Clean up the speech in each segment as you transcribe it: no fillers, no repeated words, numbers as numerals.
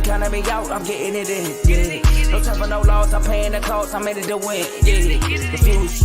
they counting me out, I'm getting it in, yeah. No time for no loss, I'm paying the cost, I'm in it to win, yeah. Diffuse,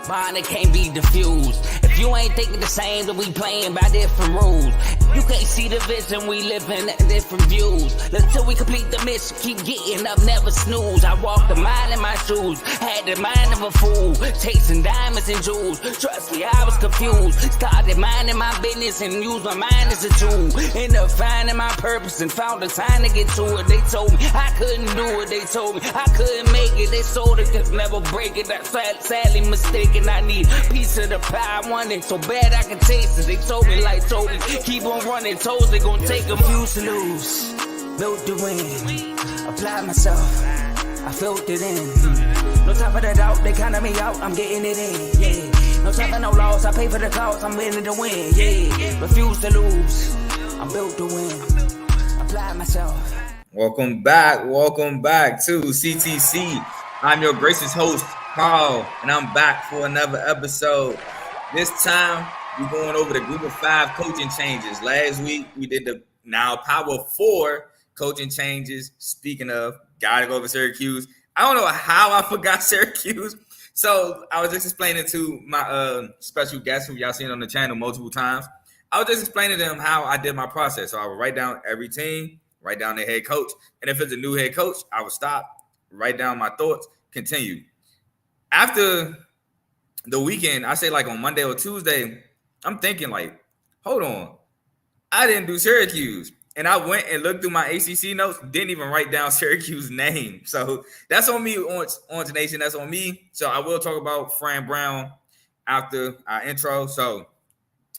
mine, it can't be diffused. If you ain't thinking the same, then we playing by different rules. You can't see the vision, we living at different views. Until we complete the mission, keep getting up, never snooze. I walked a mile in my shoes, had the mind of a fool, chasing diamonds and jewels. Trust me, I was confused. Started minding my business and used my mind as a tool. Ended up finding my purpose and found the time to get to it. They told me I couldn't do it, they told me I couldn't make it. They sold it, could never break it. That's sadly mistaken. I need a piece of the pie, I want it so bad I can taste it. They told me like told me, keep on running, toes they gon' take them. Refuse to lose, built to win, apply myself, I felt it in. No time for the doubt, they counting me out, I'm getting it in, yeah. No time for no loss, I pay for the cost, I'm winning to win, yeah. Refuse to lose, I'm built to win, apply myself. Welcome back to CTC. I'm your gracious host, Carl, and I'm back for another episode. This time, we're going over the group of 5 coaching changes. Last week, we did the now Power 4 coaching changes. Speaking of, gotta go over Syracuse. I don't know how I forgot Syracuse. So I was just explaining to my special guest who y'all seen on the channel multiple times. I was just explaining to him how I did my process. So I would write down every team, write down the head coach. And if it's a new head coach, I would stop, write down my thoughts, continue. After the weekend, I say like on Monday or Tuesday, I'm thinking like, hold on, I didn't do Syracuse. And I went and looked through my ACC notes, didn't even write down Syracuse's name. So that's on me, Orange Nation, that's on me. So I will talk about Fran Brown after our intro.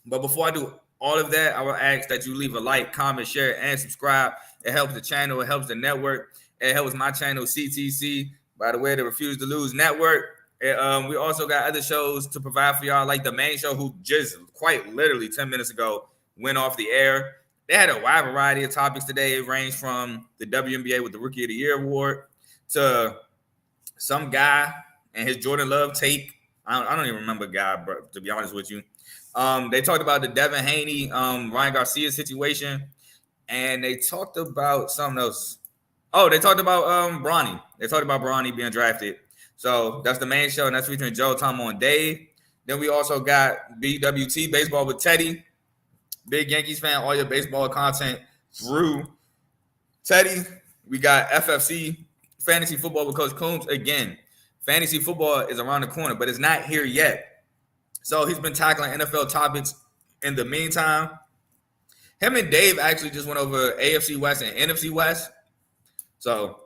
But before I do all of that, I will ask that you leave a like, comment, share, and subscribe. It helps the channel, it helps the network, it helps my channel, CTC, by the way, the Refuse to Lose Network. We also got other shows to provide for y'all, like the main show, who just quite literally 10 minutes ago went off the air. They had a wide variety of topics today. It ranged from the WNBA with the Rookie of the Year award to some guy and his Jordan Love take. I don't even remember guy, bro, to be honest with you. They talked about the Devin Haney, Ryan Garcia situation, and they talked about something else. Oh, they talked about Bronny. They talked about Bronny being drafted. So that's the main show, and that's featuring Joe, Tomo, and Dave. Then we also got BWT, Baseball with Teddy. Big Yankees fan, all your baseball content through Teddy. We got FFC, Fantasy Football with Coach Coombs. Again, fantasy football is around the corner, but it's not here yet. So he's been tackling NFL topics in the meantime. Him and Dave actually just went over AFC West and NFC West. So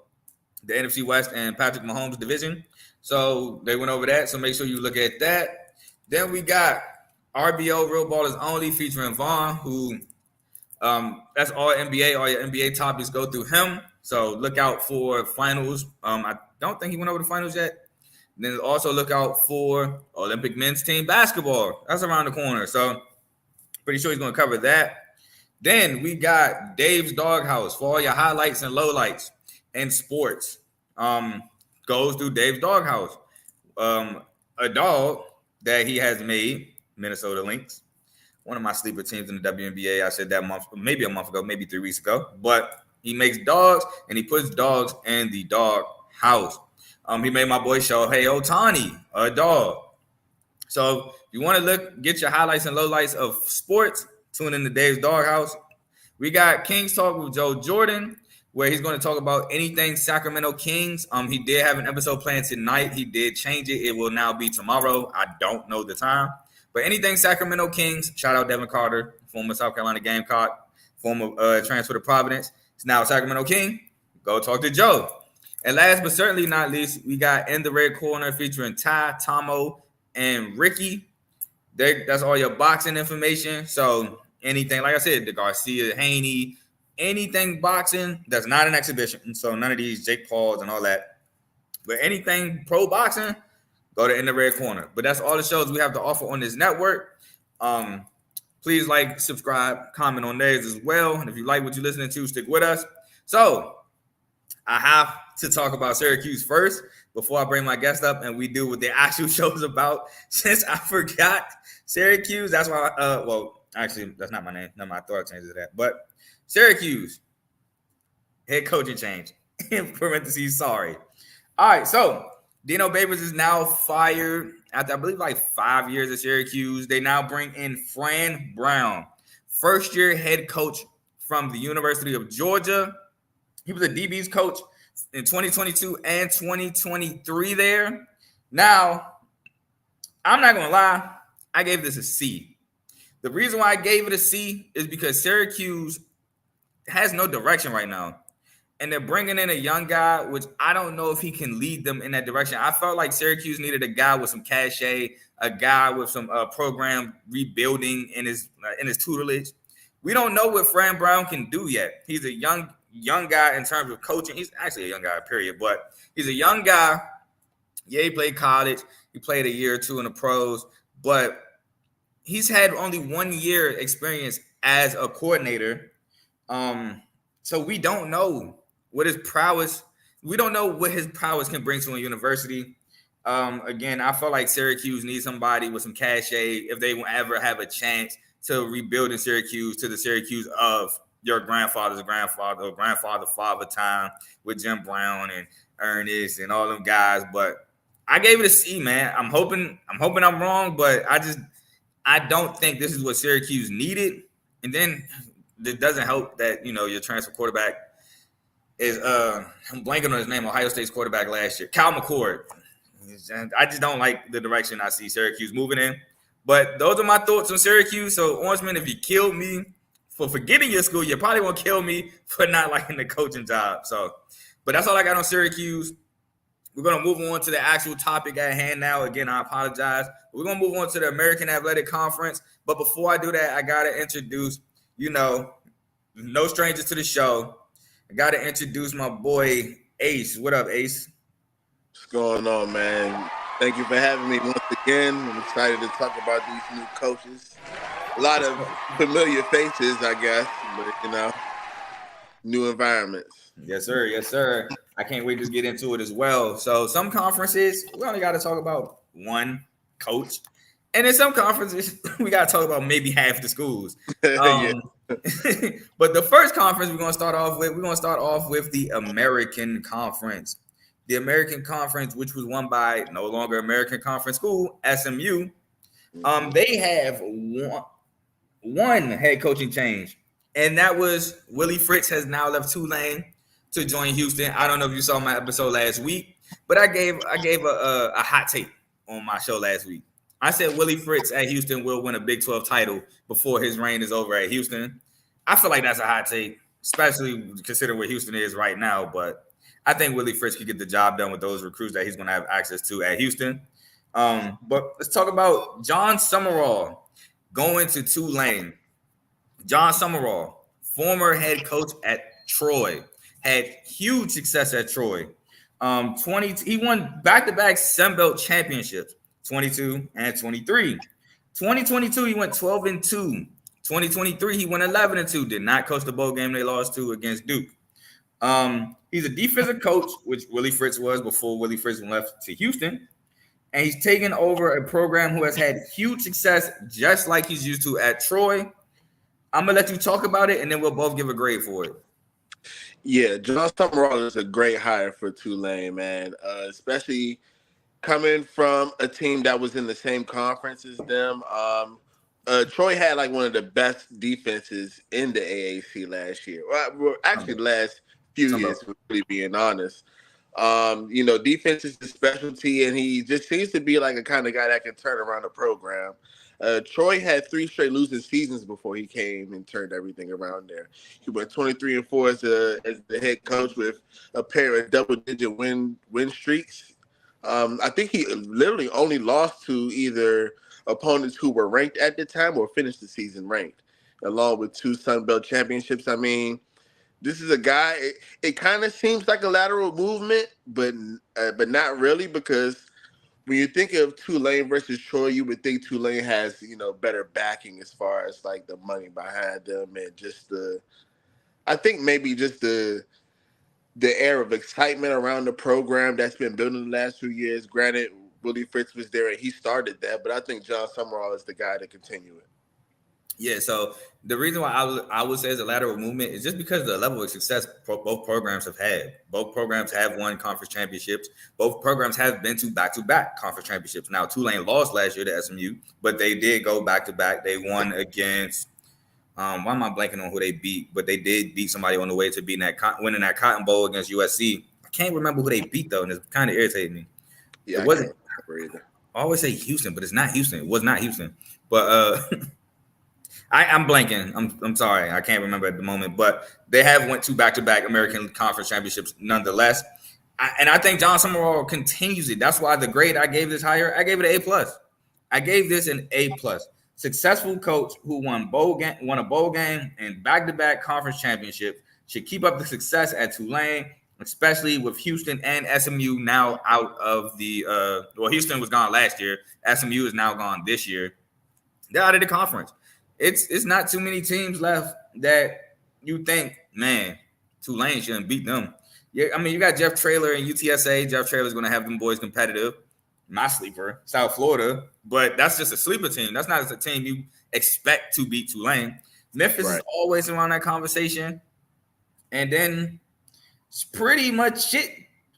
the NFC West and Patrick Mahomes division. So they went over that. So make sure you look at that. Then we got RBO, Real Ballers Only, featuring Vaughn, who that's all NBA. All your NBA topics go through him. So look out for finals. I don't think he went over the finals yet. Then also look out for Olympic men's team basketball. That's around the corner. So pretty sure he's going to cover that. Then we got Dave's Doghouse for all your highlights and lowlights in sports. Goes through Dave's Doghouse. A dog that he has made, Minnesota Lynx, one of my sleeper teams in the WNBA. I said that maybe a month ago, maybe 3 weeks ago. But he makes dogs, and he puts dogs in the dog house. He made my boy Shohei Ohtani a dog. So if you want to get your highlights and lowlights of sports, tune in to Dave's Doghouse. We got Kings Talk with Joe Jordan, where he's going to talk about anything Sacramento Kings. He did have an episode planned tonight. He did change it. It will now be tomorrow. I don't know the time. But anything Sacramento Kings, shout out Devin Carter, former South Carolina Gamecock, former transfer to Providence. He's now a Sacramento King. Go talk to Joe. And last but certainly not least, we got In the Red Corner featuring Ty, Tomo, and Ricky. That's all your boxing information. So anything, like I said, the Garcia, Haney, anything boxing that's not an exhibition. So none of these Jake Pauls and all that. But anything pro boxing, go to In the Red Corner. But that's all the shows we have to offer on this network. Please like, subscribe, comment on theirs as well. And if you like what you're listening to, stick with us. So I have to talk about Syracuse first before I bring my guest up and we do what the actual show is about. Since I forgot Syracuse, that's why, actually, that's not my name. No, I thought I changed it to that. But Syracuse, Head coaching change. In parentheses, sorry. All right, so Dino Babers is now fired after, I believe, like 5 years at Syracuse. They now bring in Fran Brown, first-year head coach from the University of Georgia. He was a DB's coach in 2022 and 2023 there. Now, I'm not going to lie. I gave this a C. The reason why I gave it a C is because Syracuse has no direction right now. And they're bringing in a young guy, which I don't know if he can lead them in that direction. I felt like Syracuse needed a guy with some cachet, a guy with some program rebuilding in his tutelage. We don't know what Fran Brown can do yet. He's a young guy in terms of coaching. He's actually a young guy, period. But he's a young guy. Yeah, he played college. He played a year or two in the pros. But he's had only 1 year experience as a coordinator. So we don't know what his prowess. We don't know what his prowess can bring to a university. Again, I felt like Syracuse needs somebody with some cachet if they ever have a chance to rebuild in Syracuse to the Syracuse of your grandfather's grandfather or father time with Jim Brown and Ernest and all them guys. But I gave it a C, man. I'm hoping I'm wrong, but I don't think this is what Syracuse needed. And then it doesn't help that, your transfer quarterback is I'm blanking on his name, Ohio State's quarterback last year, Cal McCord. I just don't like the direction I see Syracuse moving in. But those are my thoughts on Syracuse. So, Orangeman, if you killed me for forgetting your school, you're probably going to kill me for not liking the coaching job. So, but that's all I got on Syracuse. We're going to move on to the actual topic at hand now. Again, I apologize. We're going to move on to the American Athletic Conference. But before I do that, I got to introduce, no strangers to the show. I got to introduce my boy, Ace. What up, Ace? What's going on, man? Thank you for having me once again. I'm excited to talk about these new coaches. A lot of familiar faces, I guess, but, new environments. Yes, sir. Yes, sir. I can't wait to get into it as well. So some conferences, we only got to talk about one coach. And in some conferences, we got to talk about maybe half the schools. Yeah. But the first conference we're going to start off with the American Conference. The American Conference, which was won by no longer American Conference school, SMU. They have one head coaching change, and that was Willie Fritz has now left Tulane to join Houston. I don't know if you saw my episode last week, but I gave a hot take on my show last week. I said Willie Fritz at Houston will win a Big 12 title before his reign is over at Houston. I feel like that's a hot take, especially considering where Houston is right now. But I think Willie Fritz could get the job done with those recruits that he's going to have access to at Houston. But let's talk about John Summerall going to Tulane. John Summerall, former head coach at Troy, had huge success at Troy. He won back-to-back Sun Belt championships, 22 and 23. 2022, he went 12-2. 2023, he went 11-2. Did not coach the bowl game they lost to against Duke. He's a defensive coach, which Willie Fritz was before Willie Fritz left to Houston. And he's taken over a program who has had huge success, just like he's used to at Troy. I'm going to let you talk about it, and then we'll both give a grade for it. Yeah, John Summerall is a great hire for Tulane, man, especially coming from a team that was in the same conference as them. Troy had like one of the best defenses in the AAC last year. Well, actually, the last few years, really being honest. Defense is his specialty, and he just seems to be like a kind of guy that can turn around a program. Troy had 3 straight losing seasons before he came and turned everything around there. He went 23-4 as the head coach with a pair of double-digit win streaks. I think he literally only lost to either opponents who were ranked at the time or finished the season ranked, along with 2 Sun Belt championships. I mean, this is a guy. It kind of seems like a lateral movement, but not really, because when you think of Tulane versus Troy, you would think Tulane has, better backing as far as like the money behind them and just I think maybe just the air of excitement around the program that's been building the last few years. Granted, Willie Fritz was there and he started that, but I think John Summerall is the guy to continue it. Yeah, so the reason why I would say it's a lateral movement is just because of the level of success both programs have had. Both programs have won conference championships. Both programs have been to back-to-back conference championships. Now, Tulane lost last year to SMU, but they did go back-to-back. They won against why am I blanking on who they beat? But they did beat somebody on the way to beating winning that Cotton Bowl against USC. I can't remember who they beat though, and it's kind of irritating me. Yeah, it wasn't. I can't remember either. I always say Houston, but it's not Houston. It was not Houston. But I'm blanking. I'm sorry. I can't remember at the moment. But they have went to back-to-back American Conference Championships nonetheless. And I think John Summerall continues it. That's why the grade I gave this higher, I gave it an A+. I gave this an A+. Successful coach who won a bowl game and back-to-back conference championships should keep up the success at Tulane, especially with Houston and SMU now out of the Houston was gone last year. SMU is now gone this year. They're out of the conference. It's not too many teams left that you think, man, Tulane shouldn't beat them. Yeah, I mean, you got Jeff Traylor and UTSA. Jeff Traylor's going to have them boys competitive. My sleeper, South Florida, but that's just a sleeper team. That's not a team you expect to beat Tulane. Memphis is always around that conversation. And then it's pretty much it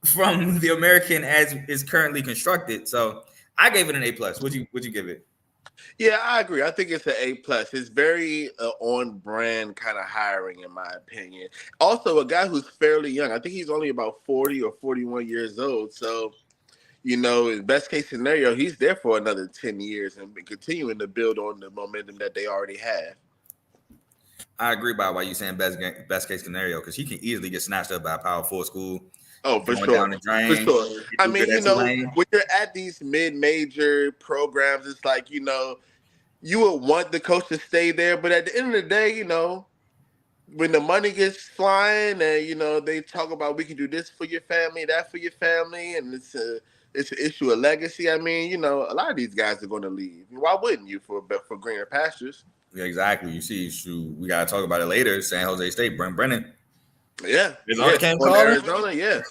from the American as is currently constructed. So I gave it an A+. Would you give it? Yeah, I agree. I think it's an A+. It's very on-brand kind of hiring, in my opinion. Also, a guy who's fairly young. I think he's only about 40 or 41 years old. So, you know, in best case scenario, he's there for another 10 years and continuing to build on the momentum that they already have. I agree by why you're saying best case scenario, because he can easily get snatched up by a Power 4 school. Oh, for sure. For sure. I mean, you know, when you're at these mid-major programs, it's like, you know, you would want the coach to stay there. But at the end of the day, you know, when the money gets flying and, you know, they talk about we can do this for your family, that for your family, and it's an issue of legacy. I mean, you know, a lot of these guys are going to leave. Why wouldn't you for greener pastures? Yeah, exactly. You see, we got to talk about it later. San Jose State, Brent Brennan. Yeah. Arizona, yeah.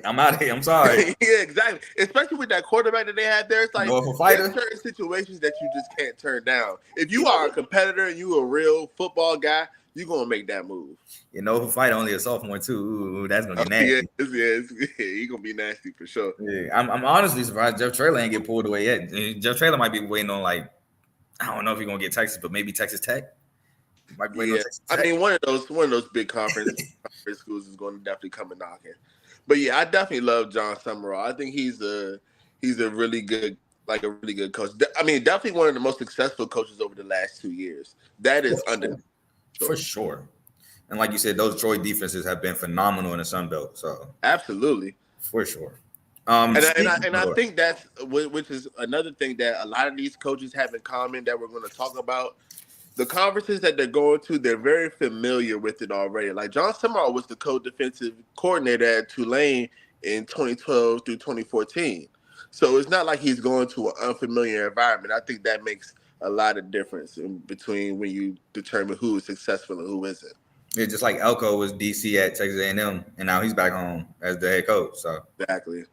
I'm out of here. I'm sorry. Yeah, exactly. Especially with that quarterback that they had there. It's like there's certain situations that you just can't turn down. If you are a competitor and you a real football guy, you're going to make that move. You know, who fight only a sophomore, too. Ooh, that's going to be nasty. Yeah, he's going to be nasty for sure. Yeah, I'm honestly surprised Jeff Traylor ain't get pulled away yet. Jeff Traylor might be waiting on, like, I don't know if he's going to get Texas, but maybe Texas Tech. Yeah. I mean, one of those big conference schools is going to definitely come and knock it. But yeah, I definitely love John Summerall. I think he's a really good coach. I mean, definitely one of the most successful coaches over the last 2 years. That is for sure. And like you said, those Troy defenses have been phenomenal in the Sun Belt. So absolutely, for sure. I think that's which is another thing that a lot of these coaches have in common that we're going to talk about. The conferences that they're going to, they're very familiar with it already. Like John Summerall was the co-defensive coordinator at Tulane in 2012 through 2014. So it's not like he's going to an unfamiliar environment. I think that makes a lot of difference in between when you determine who is successful and who isn't. Yeah, just like Elko was DC at Texas A&M, and now he's back home as the head coach. So exactly.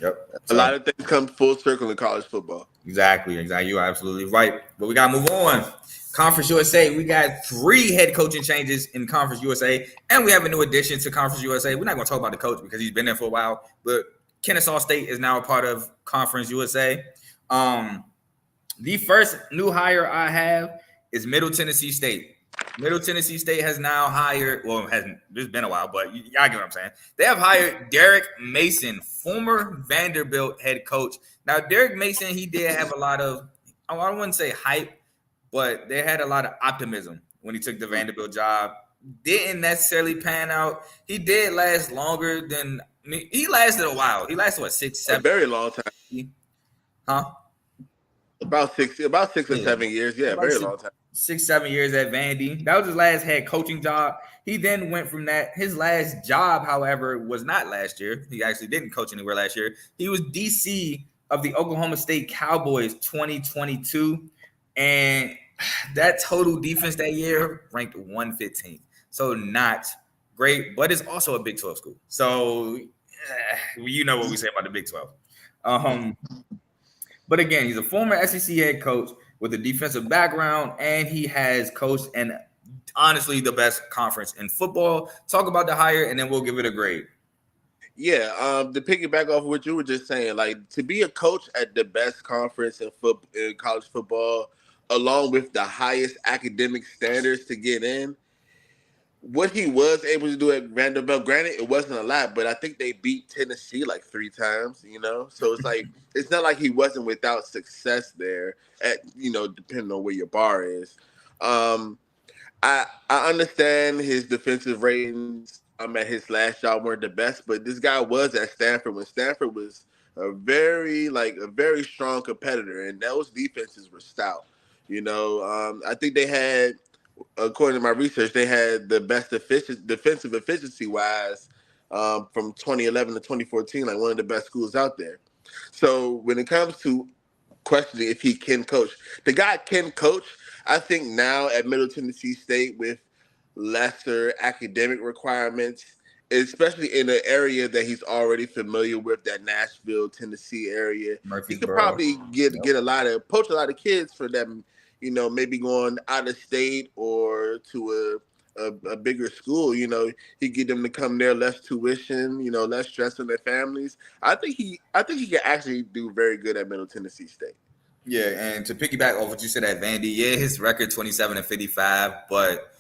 Yep. A lot of things come full circle in college football. Exactly. You are absolutely right. But we got to move on. Conference USA, we got 3 head coaching changes in Conference USA, and we have a new addition to Conference USA. We're not going to talk about the coach because he's been there for a while, but Kennesaw State is now a part of Conference USA. The first new hire I have is Middle Tennessee State. Middle Tennessee State has now hired, it's been a while, but y'all get what I'm saying. They have hired Derek Mason, former Vanderbilt head coach. Now, Derek Mason, he did have a lot of, I wouldn't say hype, but they had a lot of optimism when he took the Vanderbilt job. Didn't necessarily pan out. He did last longer than he lasted a while. He lasted 6, 7? A very long time. Huh? About 6 or 7 years. Yeah, very long time. 6, 7 years at Vandy. That was his last head coaching job. He then went from that. His last job, however, was not last year. He actually didn't coach anywhere last year. He was DC of the Oklahoma State Cowboys 2022. And that total defense that year ranked 115th. So not great, but it's also a Big 12 school. So you know what we say about the Big 12. But again, he's a former SEC head coach with a defensive background, and he has coached and honestly the best conference in football. Talk about the hire, and then we'll give it a grade. Yeah, to piggyback off what you were just saying, like to be a coach at the best conference in college football, along with the highest academic standards to get in, what he was able to do at Vanderbilt, granted, it wasn't a lot, but I think they beat Tennessee like 3 times, So it's like, it's not like he wasn't without success there at, depending on where your bar is. I understand his defensive ratings at his last job weren't the best, but this guy was at Stanford when Stanford was a very strong competitor, and those defenses were stout. I think they had, according to my research, they had the best defensive efficiency wise from 2011 to 2014, like one of the best schools out there. So when it comes to questioning if he can coach, the guy can coach. I think now at Middle Tennessee State with lesser academic requirements, especially in an area that he's already familiar with, that Nashville, Tennessee area, he could probably poach a lot of kids for them, maybe going out of state or to a bigger school. He get them to come there, less tuition, less stress on their families. I think he can actually do very good at Middle Tennessee State. Yeah, and to piggyback off what you said at Vandy, his record 27-55, but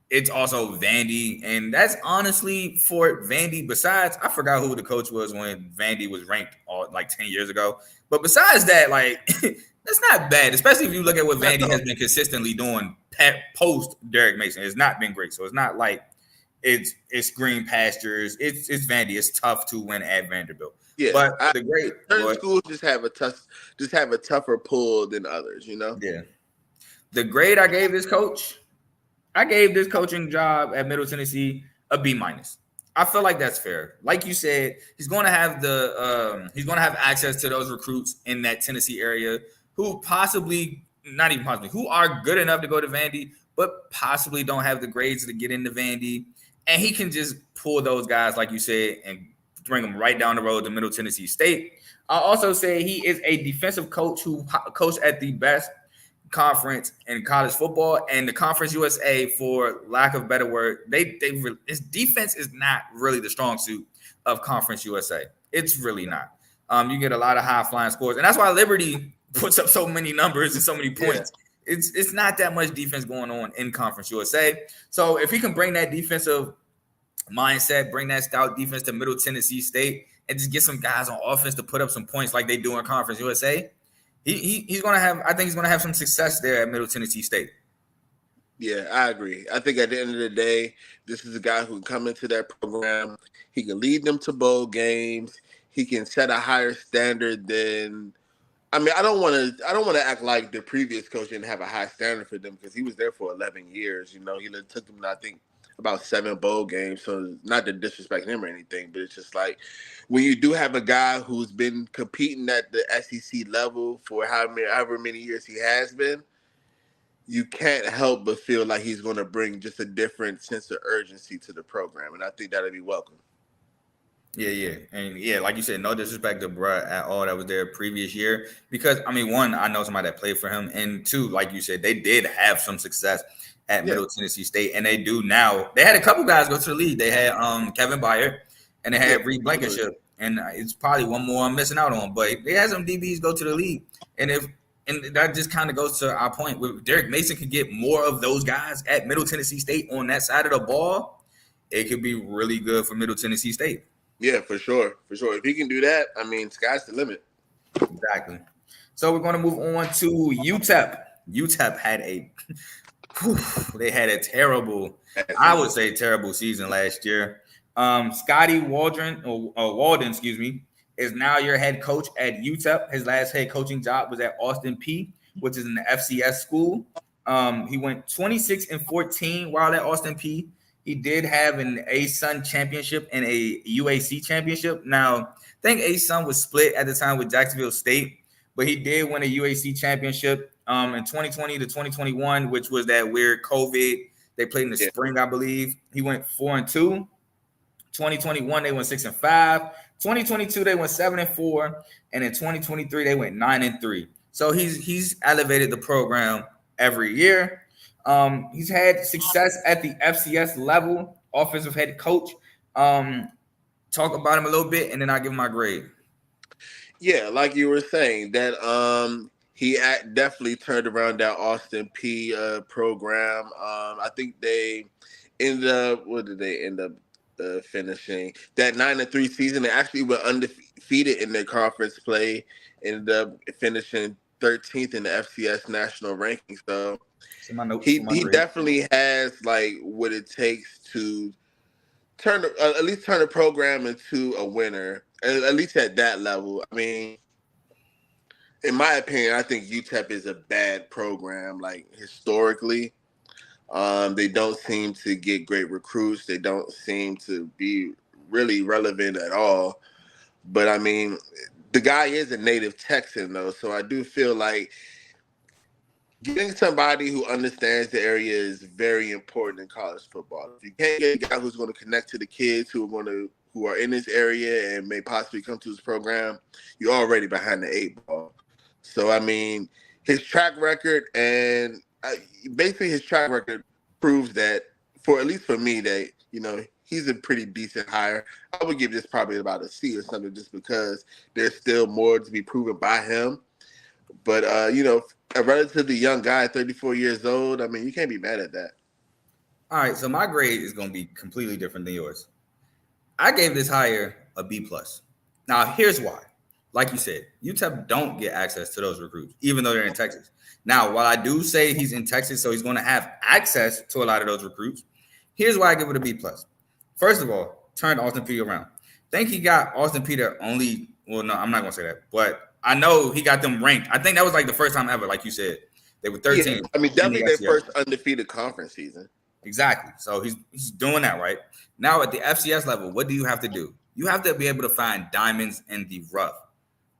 it's also Vandy, and that's honestly for Vandy. Besides, I forgot who the coach was when Vandy was ranked like 10 years ago. But besides that, like that's not bad, especially if you look at what Vandy has been consistently doing post Derek Mason. It's not been great, so it's not like it's green pastures. It's Vandy. It's tough to win at Vanderbilt. Yeah, but the great certain schools just have a tougher pull than others. Yeah, the grade I gave this coach. I gave this coaching job at Middle Tennessee a B-. I feel like that's fair. Like you said, he's going to have access to those recruits in that Tennessee area who who are good enough to go to Vandy, but possibly don't have the grades to get into Vandy. And he can just pull those guys, like you said, and bring them right down the road to Middle Tennessee State. I'll also say he is a defensive coach who coached at the best conference in college football, and the Conference USA, for lack of a better word, his defense is not really the strong suit of Conference USA. It's really not. You get a lot of high flying scores, and that's why Liberty puts up so many numbers and so many points. Yeah. It's not that much defense going on in Conference USA. So if he can bring that defensive mindset, bring that stout defense to Middle Tennessee State, and just get some guys on offense to put up some points like they do in Conference USA, he's gonna have. I think he's gonna have some success there at Middle Tennessee State. Yeah, I agree. I think at the end of the day, this is a guy who can come into that program. He can lead them to bowl games. He can set a higher standard than. I mean, I don't want to act like the previous coach didn't have a high standard for them, because he was there for 11 years. He took them, I think, about 7 bowl games. So not to disrespect him or anything, but it's just like when you do have a guy who's been competing at the SEC level for however many years he has been, you can't help but feel like he's going to bring just a different sense of urgency to the program. And I think that'll be welcome. Yeah. And like you said, no disrespect to bruh at all that was there previous year, because I mean, one, I know somebody that played for him, and two, like you said, they did have some success at Middle Tennessee State, and they do now. They had a couple guys go to the league. They had Kevin Byard, and they had Reed Blankenship, and it's probably one more I'm missing out on, but they had some DBs go to the league, and that just kind of goes to our point. If Derek Mason could get more of those guys at Middle Tennessee State on that side of the ball, it could be really good for Middle Tennessee State. Yeah, for sure. If he can do that, I mean, sky's the limit. Exactly. So we're going to move on to UTEP. UTEP had a terrible season last year. Scotty Walden, is now your head coach at UTEP. His last head coaching job was at Austin Peay, which is an FCS school. He went 26-14 while at Austin Peay. He did have an ASUN championship and a UAC championship. Now, I think ASUN was split at the time with Jacksonville State, but he did win a UAC championship in 2020 to 2021, which was that weird COVID. They played in the spring, I believe. He went 4-2. 2021, they went 6-5. 2022, they went 7-4. And in 2023, they went 9-3. So he's elevated the program every year. He's had success at the FCS level, offensive head coach. Talk about him a little bit, and then I'll give him my grade. Yeah, like you were saying, that definitely turned around that Austin P program. I think they ended up, what did they end up finishing? That 9-3 season, they actually were undefeated in their conference play, ended up finishing 13th in the FCS national ranking. So he definitely has like what it takes to at least turn a program into a winner, at least at that level. I mean, in my opinion, I think UTEP is a bad program. Like historically, they don't seem to get great recruits. They don't seem to be really relevant at all. But I mean, the guy is a native Texan though, so I do feel like getting somebody who understands the area is very important in college football. If you can't get a guy who's going to connect to the kids who are in this area and may possibly come to this program, you're already behind the 8 ball. So I mean, his track record basically his track record proves that, at least for me, that he's a pretty decent hire. I would give this probably about a C or something, just because there's still more to be proven by him. But a relatively young guy, 34 years old, I mean, you can't be mad at that. All right, so my grade is going to be completely different than yours. I gave this hire a B+. Now, here's why. Like you said, UTEP don't get access to those recruits, even though they're in Texas. Now, while I do say he's in Texas, so he's going to have access to a lot of those recruits, here's why I give it a B+. First of all, turned Austin P around. I think he got Austin P to only – well, no, I'm not going to say that, but I know he got them ranked. I think that was like the first time ever, like you said. They were 13. Yeah, I mean, definitely their first undefeated conference season. Exactly. So he's doing that, right? Now at the FCS level, what do you have to do? You have to be able to find diamonds in the rough.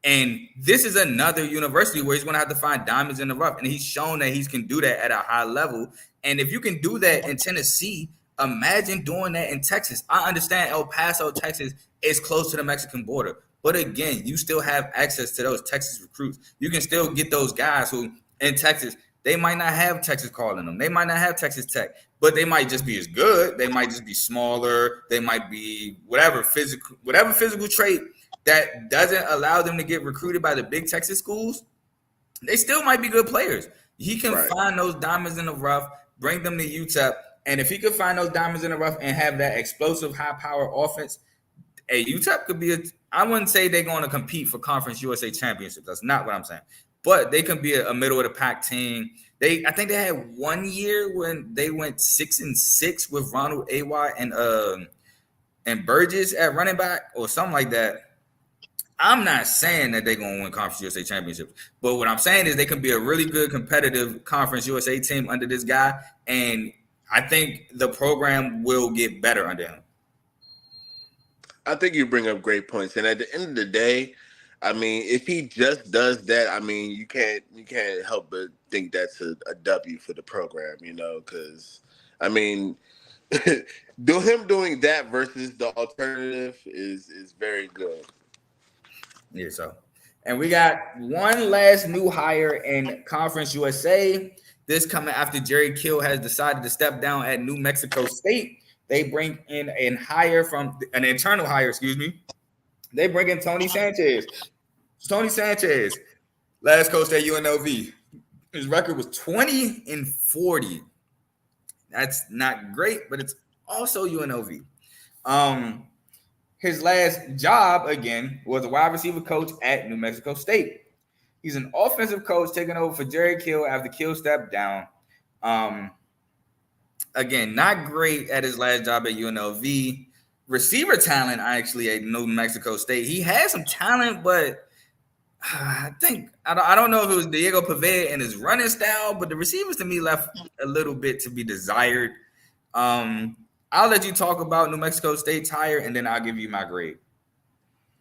And this is another university where he's going to have to find diamonds in the rough. And he's shown that he can do that at a high level. And if you can do that in Tennessee, imagine doing that in Texas. I understand El Paso, Texas is close to the Mexican border. But again, you still have access to those Texas recruits. You can still get those guys who in Texas, they might not have Texas calling them. They might not have Texas Tech, but they might just be as good. They might just be smaller. They might be whatever physical trait that doesn't allow them to get recruited by the big Texas schools. They still might be good players. He can find those diamonds in the rough, bring them to UTEP. And if he could find those diamonds in the rough and have that explosive, high-power offense, UTEP could be I wouldn't say they're going to compete for Conference USA Championship. That's not what I'm saying. But they can be a middle-of-the-pack team. I think they had 1 year when they went 6-6 with Ronald A.Y. and Burgess at running back or something like that. I'm not saying that they're going to win Conference USA Championship. But what I'm saying is they can be a really good competitive Conference USA team under this guy. And I think the program will get better under him. I think you bring up great points, and at the end of the day, I mean, if he just does that, I mean, you can't help but think that's a W for the program, because I mean, him doing that versus the alternative is very good. Yeah, so, and we got one last new hire in Conference USA. This coming after Jerry Kill has decided to step down at New Mexico State. They bring in an internal hire, They bring in Tony Sanchez. Tony Sanchez, last coach at UNLV. His record was 20-40. That's not great, but it's also UNLV. His last job, again, was a wide receiver coach at New Mexico State. He's an offensive coach taking over for Jerry Kill after Kill stepped down. Again, not great at his last job at UNLV. Receiver talent, actually, at New Mexico State. He had some talent, but I don't know if it was Diego Pavetta and his running style, but the receivers to me left a little bit to be desired. I'll let you talk about New Mexico State's hire, and then I'll give you my grade.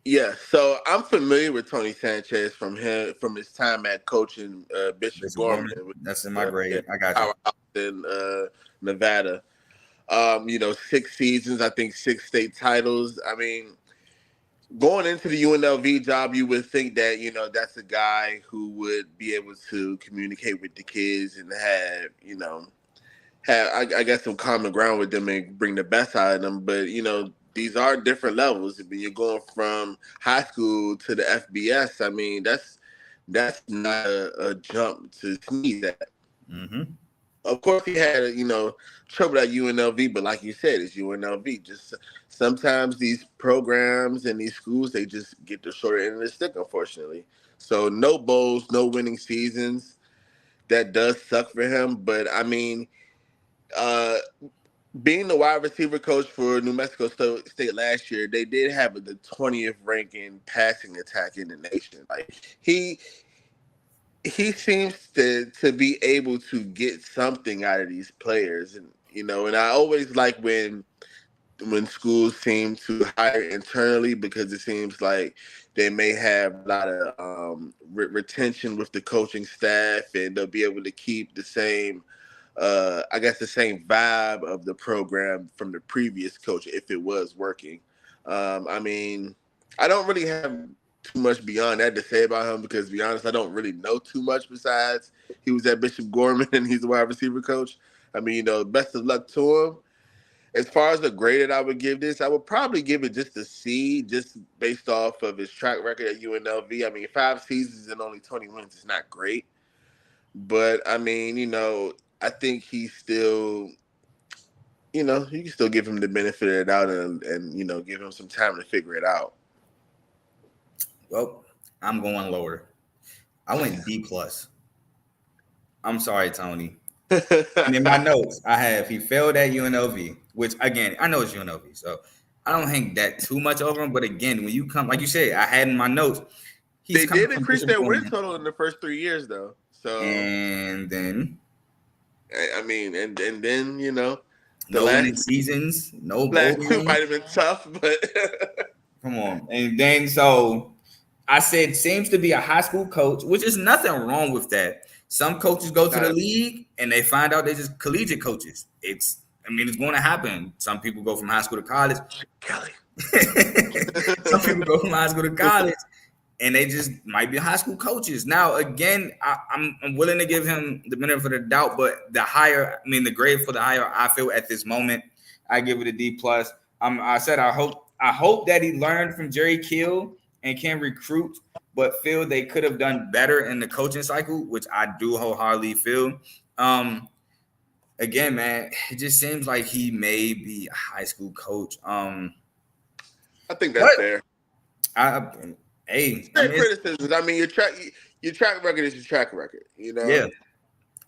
Yeah, so I'm familiar with Tony Sanchez from his time at coaching Bishop Gorman. That's in my grade. I got you. In Nevada. 6 seasons, I think 6 state titles. I mean, going into the UNLV job, you would think that, that's a guy who would be able to communicate with the kids and I guess, some common ground with them and bring the best out of them. But, these are different levels. When you're going from high school to the FBS, I mean, that's not a jump to sneeze at. Mm-hmm. Of course, he had, trouble at UNLV, but like you said, it's UNLV. Just sometimes these programs and these schools, they just get the short end of the stick, unfortunately. So no bowls, no winning seasons. That does suck for him. But, I mean, being the wide receiver coach for New Mexico State last year, they did have the 20th ranking passing attack in the nation. Like, he seems to be able to get something out of these players, and and I always like when schools seem to hire internally, because it seems like they may have a lot of retention with the coaching staff, and they'll be able to keep the same the same vibe of the program from the previous coach if it was working. I mean, I don't really have too much beyond that to say about him, because, to be honest, I don't really know too much besides he was at Bishop Gorman and he's a wide receiver coach. I mean, best of luck to him. As far as the grade that I would give this, I would probably give it just a C, just based off of his track record at UNLV. I mean, 5 seasons and only 20 wins is not great. But, I mean, I think he's still, you can still give him the benefit of the doubt and give him some time to figure it out. Well, I'm going lower. I went D+. I'm sorry, Tony. And in my notes, I have he failed at UNLV, which, again, I know it's UNLV, so I don't hang that too much over him. But again, when you come, like you said, I had in my notes, they did increase their win total in the first 3 years, though. So, and then, I mean, and then the no last seasons, no last 2 might have been tough, but come on. And then so I said seems to be a high school coach, which is nothing wrong with that. Some coaches go to the league and they find out they're just collegiate coaches. It's going to happen. Some people go from high school to college. Kelly. Some people go from high school to college and they just might be high school coaches. Now, again, I'm willing to give him the benefit of the doubt, but the grade for the higher, I feel at this moment, I give it a D+. I said I hope that he learned from Jerry Kill and can recruit, but feel they could have done better in the coaching cycle, which I do wholeheartedly feel. Again, man, it just seems like he may be a high school coach. I think that's fair. Criticisms. I mean, your track record is your track record, Yeah.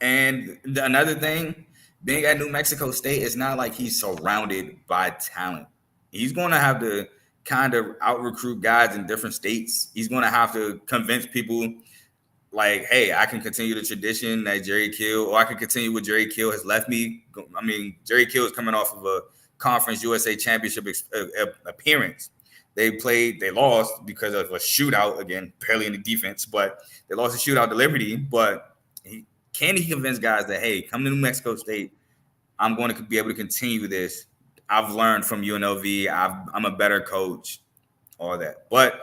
And another thing, being at New Mexico State, it's not like he's surrounded by talent. He's going to have to kind of out-recruit guys in different states. He's going to have to convince people like, hey, I can continue the tradition that Jerry Kill, or I can continue what Jerry Kill has left me. I mean, Jerry Kill is coming off of a Conference USA Championship appearance. They lost because of a shootout, again, barely in the defense, but they lost a shootout to Liberty. But can he convince guys that, hey, come to New Mexico State, I'm going to be able to continue this. I've learned from UNLV. I'm a better coach, all that. But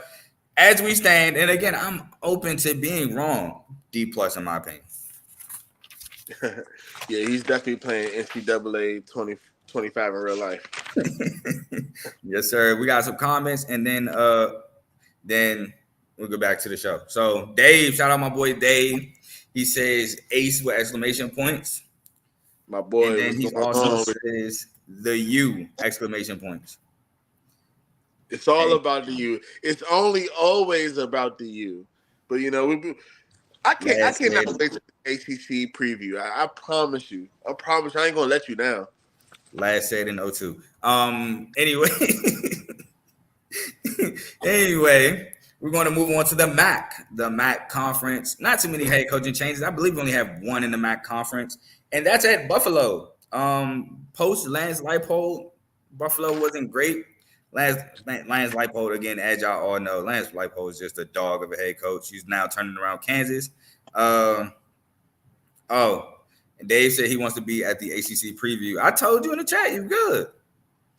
as we stand, and again, I'm open to being wrong, D+ in my opinion. Yeah, he's definitely playing NCAA 2025 in real life. Yes, sir. We got some comments, and then we'll go back to the show. So Dave, shout out my boy Dave. He says ace with exclamation points. My boy. And then he also says the U exclamation points. It's all about the U. It's only always about the U. But I cannot wait to the ACC preview. I promise you. I ain't gonna let you down. Last said in 02. Anyway, we're going to move on to the MAC conference. Not too many head coaching changes. I believe we only have one in the MAC conference, and that's at Buffalo. Post Lance Leipold, Buffalo wasn't great. Lance Leipold, again, as y'all all know, Lance Leipold is just a dog of a head coach. He's now turning around Kansas. And Dave said he wants to be at the ACC preview. I told you in the chat, you're good.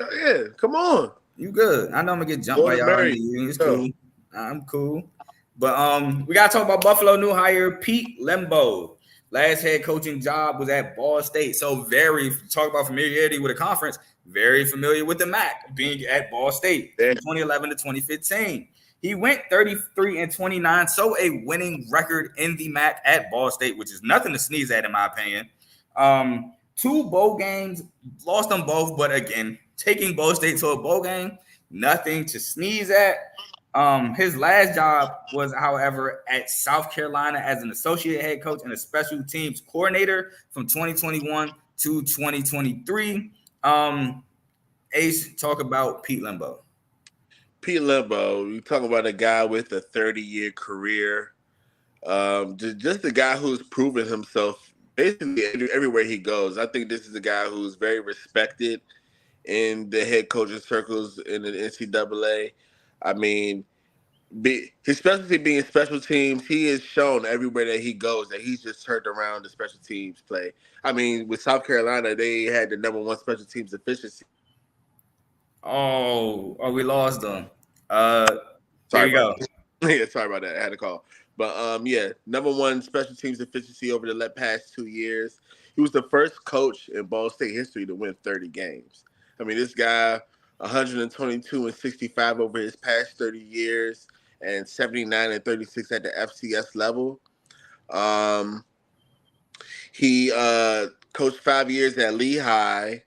Yeah, come on. You good. I know I'm gonna get jumped by Florida y'all in Mary. the year. It's Go. cool. I'm cool. But we gotta talk about Buffalo new hire Pete Lembo. Last head coaching job was at Ball State. So talk about familiarity with a conference, very familiar with the MAC, being at Ball State There. from 2011 to 2015. He went 33-29, so a winning record in the MAC at Ball State, which is nothing to sneeze at in my opinion. 2 bowl games, lost them both, but again, taking Ball State to a bowl game, nothing to sneeze at. His last job was, however, at South Carolina as an associate head coach and a special teams coordinator from 2021 to 2023. Ace, talk about Pete Lembo. Pete Lembo, you talk about a guy with a 30-year career. Just a guy who's proven himself basically everywhere he goes. I think this is a guy who's very respected in the head coaching circles in the NCAA. I mean, his specialty being special teams, he has shown everywhere that he goes that he's just turned around the special teams play. I mean, with South Carolina, they had the #1 special teams efficiency. Oh, we lost them. There you go. Yeah, sorry about that. I had a call. But yeah, #1 special teams efficiency over the past 2 years. He was the first coach in Ball State history to win 30 games. I mean, this guy, 122-65 over his past 30 years, and 79-36 at the FCS level. He coached 5 years at Lehigh,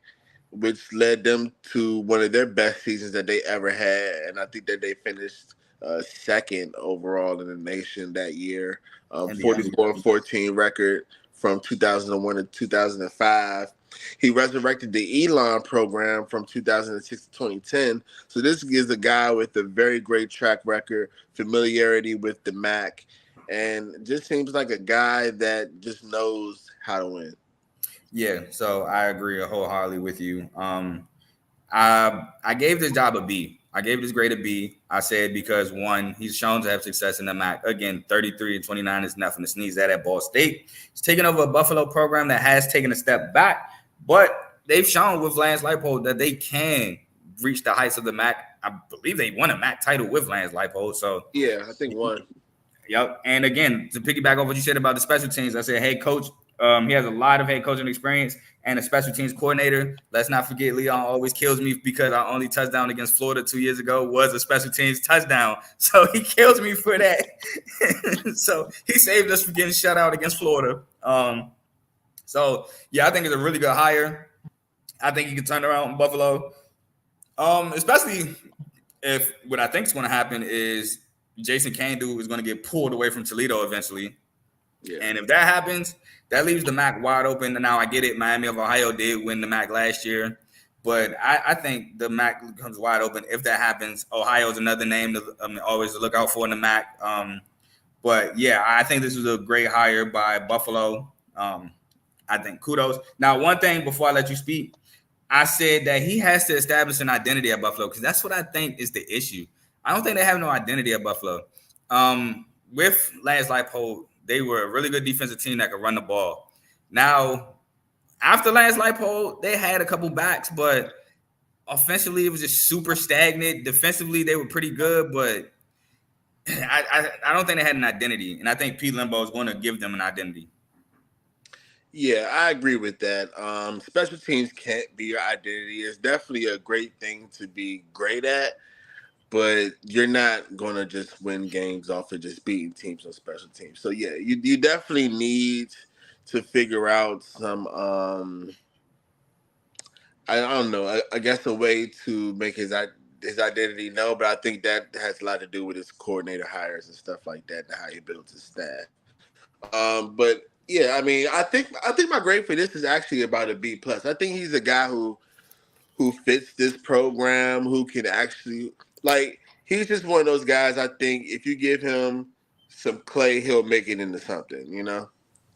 which led them to one of their best seasons that they ever had, and I think that they finished second overall in the nation that year. 44-14 record from 2001 to 2005. He resurrected the Elon program from 2006 to 2010. So this gives a guy with a very great track record, familiarity with the MAC, and just seems like a guy that just knows how to win. Yeah, so I agree wholeheartedly with you. I gave this job a B. I gave this grade a B. I said because, one, he's shown to have success in the MAC. Again, 33-29 is nothing to sneeze at Ball State. He's taken over a Buffalo program that has taken a step back, but they've shown with Lance Leipold that they can reach the heights of the MAC. I believe they won a MAC title with Lance Leipold. So yeah, I think one. Yep. And again, to piggyback off what you said about the special teams, I said, hey, coach, he has a lot of head coaching experience and a special teams coordinator. Let's not forget, Leon always kills me because our only touchdown against Florida 2 years ago was a special teams touchdown. So he kills me for that. So he saved us from getting shut out against Florida. So, yeah, I think it's a really good hire. I think he can turn around in Buffalo, especially if what I think is going to happen is Jason Candu is going to get pulled away from Toledo eventually. Yeah. And if that happens, that leaves the MAC wide open. Now, I get it. Miami of Ohio did win the MAC last year. But I think the MAC becomes wide open if that happens. Ohio is another name to always look out for in the MAC. But, yeah, I think this was a great hire by Buffalo. I think kudos. Now, one thing before I let you speak, I said that he has to establish an identity at Buffalo because that's what I think is the issue. I don't think they have no identity at Buffalo. With Lance Leipold, they were a really good defensive team that could run the ball. Now, after Lance Leipold, they had a couple backs, but offensively, it was just super stagnant. Defensively, they were pretty good, but I don't think they had an identity. And I think Pete Lembo is going to give them an identity. Yeah, I agree with that. Special teams can't be your identity. It's definitely a great thing to be great at, but you're not going to just win games off of just beating teams on special teams. So, yeah, you definitely need to figure out some, I don't know, I guess a way to make his identity known, but I think that has a lot to do with his coordinator hires and stuff like that and how he builds his staff. But yeah, I mean, I think my grade for this is actually about a B+. I think he's a guy who fits this program, who can actually, like, he's just one of those guys. I think if you give him some clay, he'll make it into something. You know,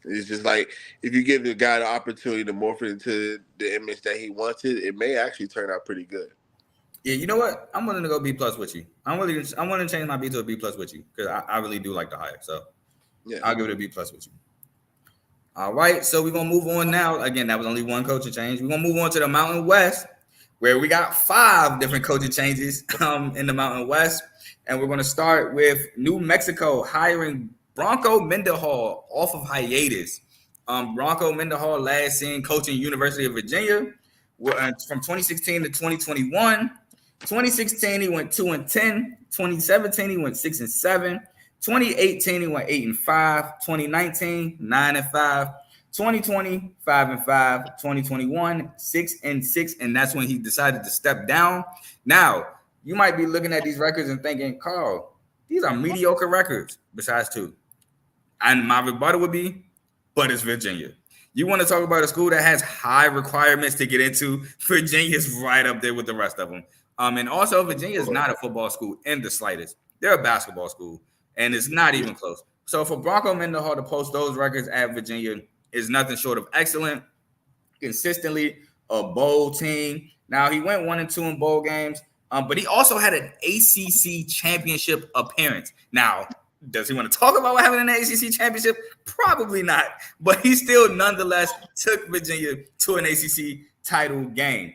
it's just like if you give the guy the opportunity to morph it into the image that he wanted, it may actually turn out pretty good. Yeah, you know what? I'm willing to go B+ with you. I'm willing to change my B to a B+ with you because I really do like the hire. So yeah, I'll give it a B+ with you. All right, so we're going to move on now. Again, that was only one coaching change. We're going to move on to the Mountain West. where we got 5 different coaching changes in the Mountain West. And we're going to start with New Mexico hiring Bronco Mendenhall off of hiatus. Bronco Mendenhall last seen coaching University of Virginia from 2016 to 2021. 2016 he went 2-10. 2017 he went 6-7. 2018 he went 8-5. 2019 9-5. 2020 5-5. 2021 6-6, and that's when he decided to step down. Now you might be looking at these records and thinking, Carl, these are mediocre records besides 2. And my rebuttal would be, but it's Virginia. You want to talk about a school that has high requirements to get into? Virginia's right up there with the rest of them. And also, Virginia is not a football school in the slightest. They're a basketball school, and it's not even close. So for Bronco Mendenhall to post those records at Virginia is nothing short of excellent. Consistently a bowl team. Now, he went 1-2 in bowl games, but he also had an ACC championship appearance. Now, does he want to talk about having an ACC championship? Probably not, but he still nonetheless took Virginia to an ACC title game.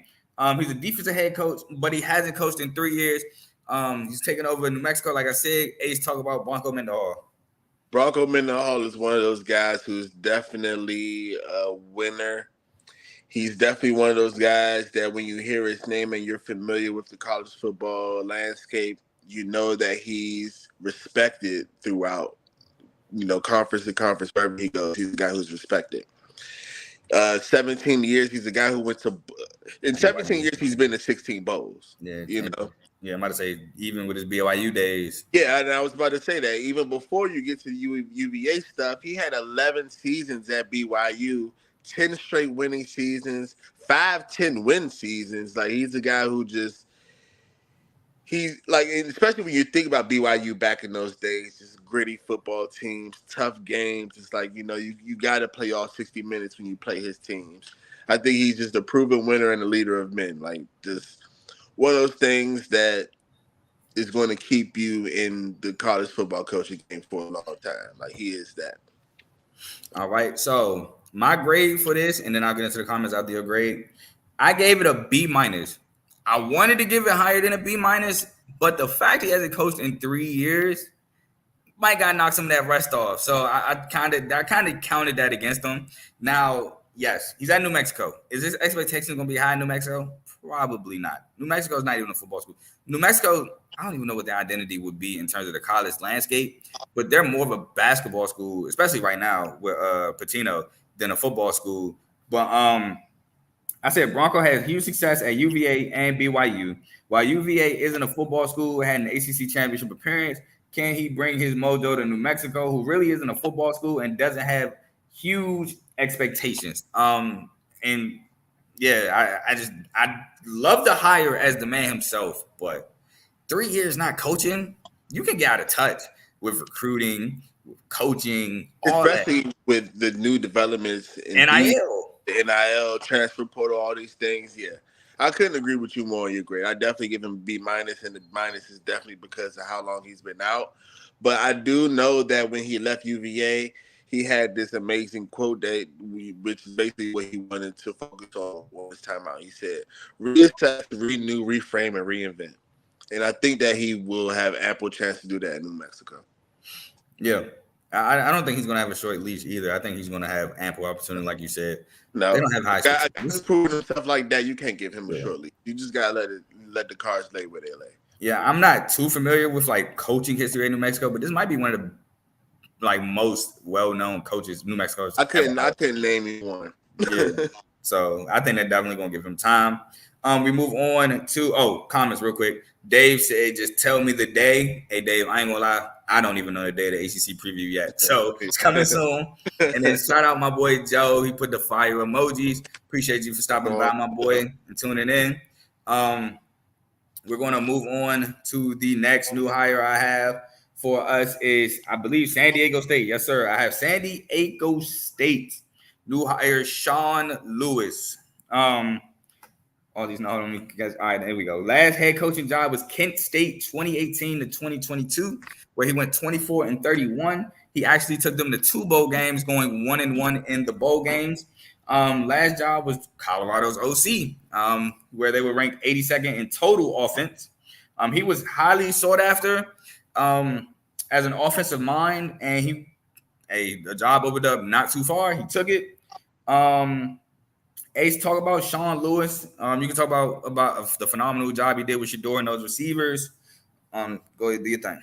He's a defensive head coach, but he hasn't coached in 3 years. He's taken over New Mexico. Like I said, Ace, talk about Bronco Mendenhall. Bronco Mendenhall is one of those guys who's definitely a winner. He's definitely one of those guys that when you hear his name and you're familiar with the college football landscape, you know that he's respected throughout, conference to conference, wherever he goes. He's a guy who's respected. 17 years, he's a guy who went to – in 17 years, he's been to 16 bowls. Yeah, Yeah, I'm about to say, even with his BYU days. Yeah, and I was about to say that. Even before you get to the UVA stuff, he had 11 seasons at BYU, 10 straight winning seasons, 5 10-win seasons. Like, he's a guy who just – he's like, especially when you think about BYU back in those days, just gritty football teams, tough games. It's like, you got to play all 60 minutes when you play his teams. I think he's just a proven winner and a leader of men. Like, just one of those things that is going to keep you in the college football coaching game for a long time. Like, he is that. All right. So my grade for this, and then I'll get into the comments after your grade. I gave it a B-. I wanted to give it higher than a B-, but the fact he hasn't coached in 3 years might got knock some of that rest off. So I kind of counted that against him. Now, yes, he's at New Mexico. Is his expectation going to be high in New Mexico? Probably not. New Mexico is not even a football school. New Mexico, I don't even know what their identity would be in terms of the college landscape, but they're more of a basketball school, especially right now with Patino, than a football school. But I said Bronco has huge success at UVA and BYU. While UVA isn't a football school, had an ACC championship appearance, can he bring his mojo to New Mexico, who really isn't a football school and doesn't have huge expectations? And yeah, I love the hire as the man himself, but 3 years not coaching, you can get out of touch with recruiting, with coaching, all especially that. With the new developments in the NIL, transfer portal, all these things. Yeah, I couldn't agree with you more on your grade. I definitely give him B-, and the minus is definitely because of how long he's been out. But I do know that when he left UVA, he had this amazing quote which is basically what he wanted to focus on his time out. He said, reassess, renew, reframe, and reinvent. And I think that he will have ample chance to do that in New Mexico. Yeah. I don't think he's going to have a short leash either. I think he's going to have ample opportunity, like you said. No, they don't have high guys proving stuff like that. You can't give him a short leash. You just got to let the cards lay where they lay. Yeah, I'm not too familiar with like coaching history in New Mexico, but this might be one of the like most well-known coaches New Mexico. I couldn't name you one. Yeah, so I think they're definitely going to give him time. We move on to comments real quick. Dave said, "Just tell me the day." Hey, Dave, I ain't gonna lie. I don't even know the day of the ACC preview yet. So it's coming soon. And then shout out my boy Joe. He put the fire emojis. Appreciate you for stopping by, my boy, and tuning in. We're going to move on to the next new hire I have for us is, I believe, San Diego State. Yes, sir. I have San Diego State. New hire, Sean Lewis. All these, no, hold on, guys. All right, there we go. Last head coaching job was Kent State, 2018 to 2022, where he went 24-31. He actually took them to 2 bowl games, going 1-1 in the bowl games. Last job was Colorado's OC, where they were ranked 82nd in total offense. He was highly sought after as an offensive mind, and the job opened up not too far. He took it. Ace, talk about Sean Lewis. You can talk about the phenomenal job he did with Shador and those receivers. Go ahead, do your thing.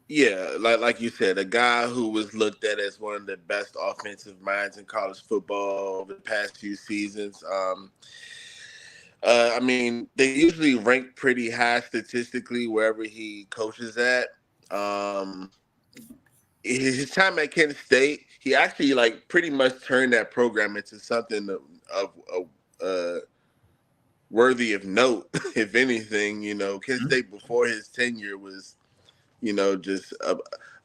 Yeah, like you said, a guy who was looked at as one of the best offensive minds in college football over the past few seasons. I mean, they usually rank pretty high statistically wherever he coaches at. His time at Kent State, he actually pretty much turned that program into something of worthy of note, if anything. Kent State before his tenure was, just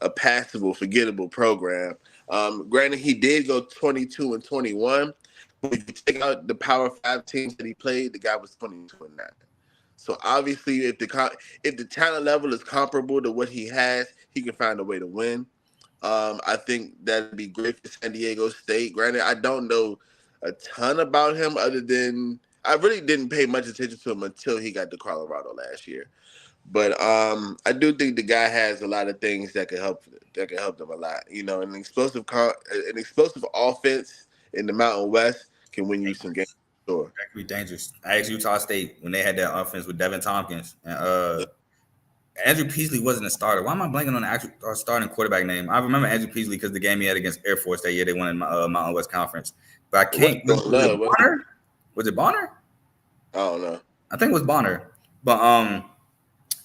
a passable, forgettable program. Granted, he did go 22-21. But if you take out the Power 5 teams that he played, the guy was 22-9. So obviously, if the talent level is comparable to what he has, he can find a way to win. I think that'd be great for San Diego State. Granted, I don't know a ton about him other than I really didn't pay much attention to him until he got to Colorado last year. But I do think the guy has a lot of things that could help them a lot. An explosive offense in the Mountain West can win you some games. Sure. That could be dangerous. I asked Utah State when they had that offense with Devin Tompkins and Andrew Peasley wasn't a starter. Why am I blanking on the actual starting quarterback name? I remember Andrew Peasley because the game he had against Air Force that year they won in Mountain West Conference. But I can't. Was it Bonner? Was it Bonner? I don't know. I think it was Bonner. But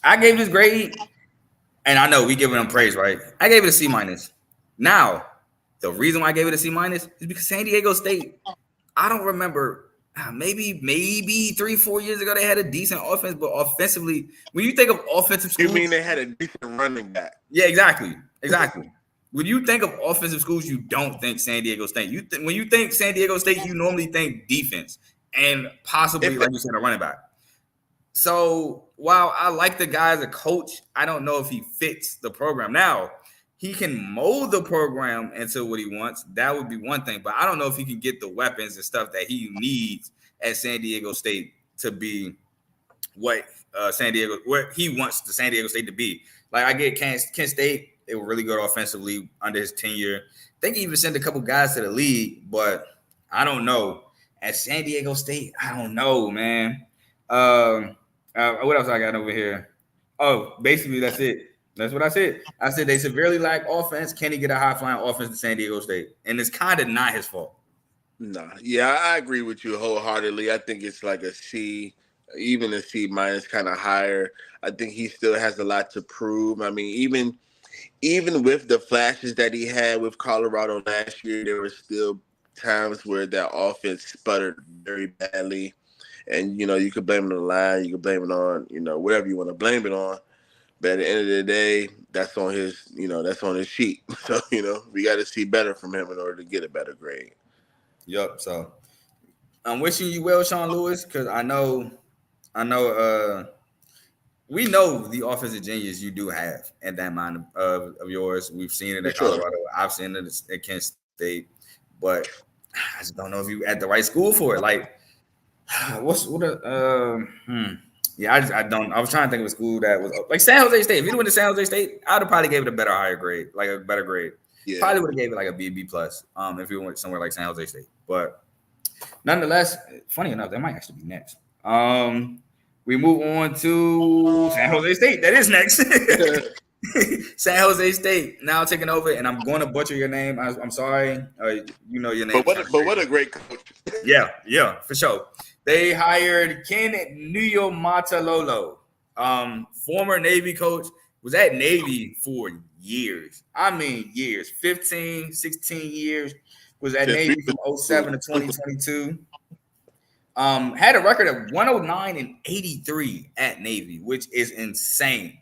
I gave this grade, and I know we giving him praise, right? I gave it a C-. Now, the reason why I gave it a C- is because San Diego State, I don't remember, maybe 3-4 years ago they had a decent offense, but offensively, when you think of offensive schools, you mean they had a decent running back? Yeah, exactly. When you think of offensive schools, you don't think San Diego State. When you think San Diego State, you normally think defense and possibly, like you said, a running back. So while I like the guy as a coach, I don't know if he fits the program. Now, he can mold the program into what he wants. That would be one thing. But I don't know if he can get the weapons and stuff that he needs at San Diego State to be what he wants the San Diego State to be. Like I get Kent State, they were really good offensively under his tenure. I think he even sent a couple guys to the league, but I don't know. At San Diego State, I don't know, man. What else I got over here? Oh, basically that's it. That's what I said. I said they severely lack offense. Can he get a high-flying offense to San Diego State? And it's kind of not his fault. Nah, yeah, I agree with you wholeheartedly. I think it's like a C, even a C- kind of higher. I think he still has a lot to prove. I mean, even with the flashes that he had with Colorado last year, there were still times where that offense sputtered very badly. And, you could blame it on the line. You could blame it on, whatever you want to blame it on. But at the end of the day, that's on his sheet. So, we got to see better from him in order to get a better grade. Yep. So I'm wishing you well, Sean Lewis, because I know we know the offensive genius you do have in that mind of yours. We've seen it at Colorado. I've seen it at Kent State, but I just don't know if you at the right school for it. Like, I was trying to think of a school that was like San Jose State. If you went to San Jose State, I'd have probably gave it a higher grade. Yeah. Probably would have gave it like a B+. If you went somewhere like San Jose State. But nonetheless, funny enough, that might actually be next. We move on to San Jose State. That is next. San Jose State now taking over, and I'm going to butcher your name. I'm sorry. You know your name. But what a great coach. Yeah, for sure. They hired Ken Niumatalolo, former Navy coach, was at Navy for years. I mean years, 15, 16 years. Was at Navy from 2007 to 2022. Had a record of 109-83 at Navy, which is insane.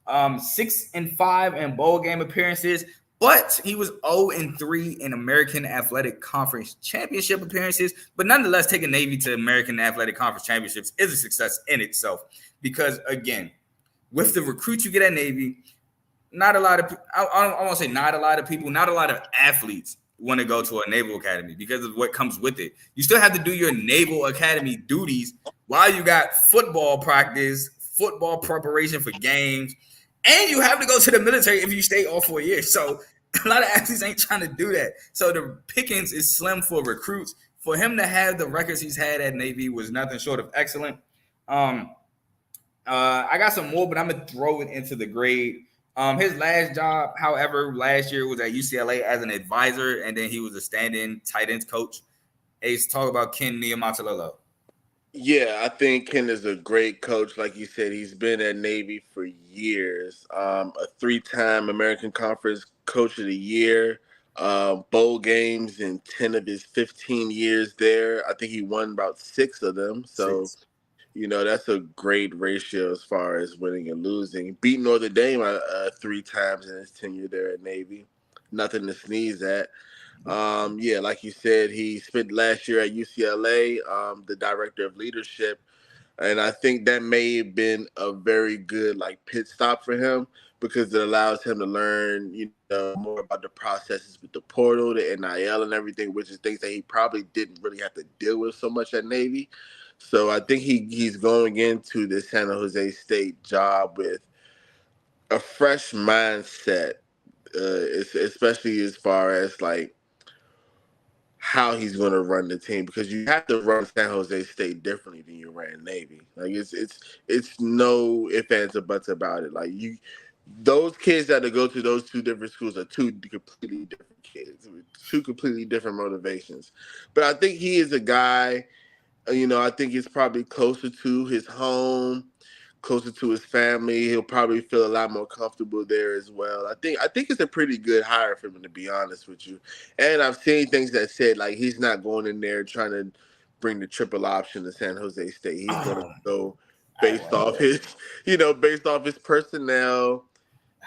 6-5 in bowl game appearances, but he was 0-3 in American Athletic Conference Championship appearances. But nonetheless, taking Navy to American Athletic Conference Championships is a success in itself because, again, with the recruits you get at Navy, not a lot of – I won't say not a lot of people, not a lot of athletes want to go to a naval academy because of what comes with it. You still have to do your naval academy duties while you got football practice, football preparation for games, and you have to go to the military if you stay all 4 years. So a lot of athletes ain't trying to do that. So the pickings is slim for recruits. For him to have the records he's had at Navy was nothing short of excellent. I got some more, but I'm going to throw it into the grade. His last job, however, last year was at UCLA as an advisor, and then he was a stand-in tight ends coach. Ace, talk about Ken Niumatalolo. Yeah, I think Ken is a great coach. Like you said, he's been at Navy for years. A 3-time American Conference Coach of the Year, bowl games in 10 of his 15 years there. I think he won about 6 of them. So, that's a great ratio as far as winning and losing. Beat Notre Dame 3 times in his tenure there at Navy. Nothing to sneeze at. Like you said, he spent last year at UCLA, the director of leadership. And I think that may have been a very good pit stop for him because it allows him to learn, more about the processes with the portal, the NIL and everything, which is things that he probably didn't really have to deal with so much at Navy. So I think he's going into the San Jose State job with a fresh mindset, especially as far as how he's going to run the team, because you have to run San Jose State differently than you ran Navy. It's no ifs, ands, or buts about it. Those kids that go to those 2 different schools are 2 completely different kids with 2 completely different motivations. But I think he is a guy, I think he's probably closer to his home, closer to his family. He'll probably feel a lot more comfortable there as well. I think it's a pretty good hire for him, to be honest with you. And I've seen things that said he's not going in there trying to bring the triple option to San Jose State. He's going to go based off his, based off his personnel,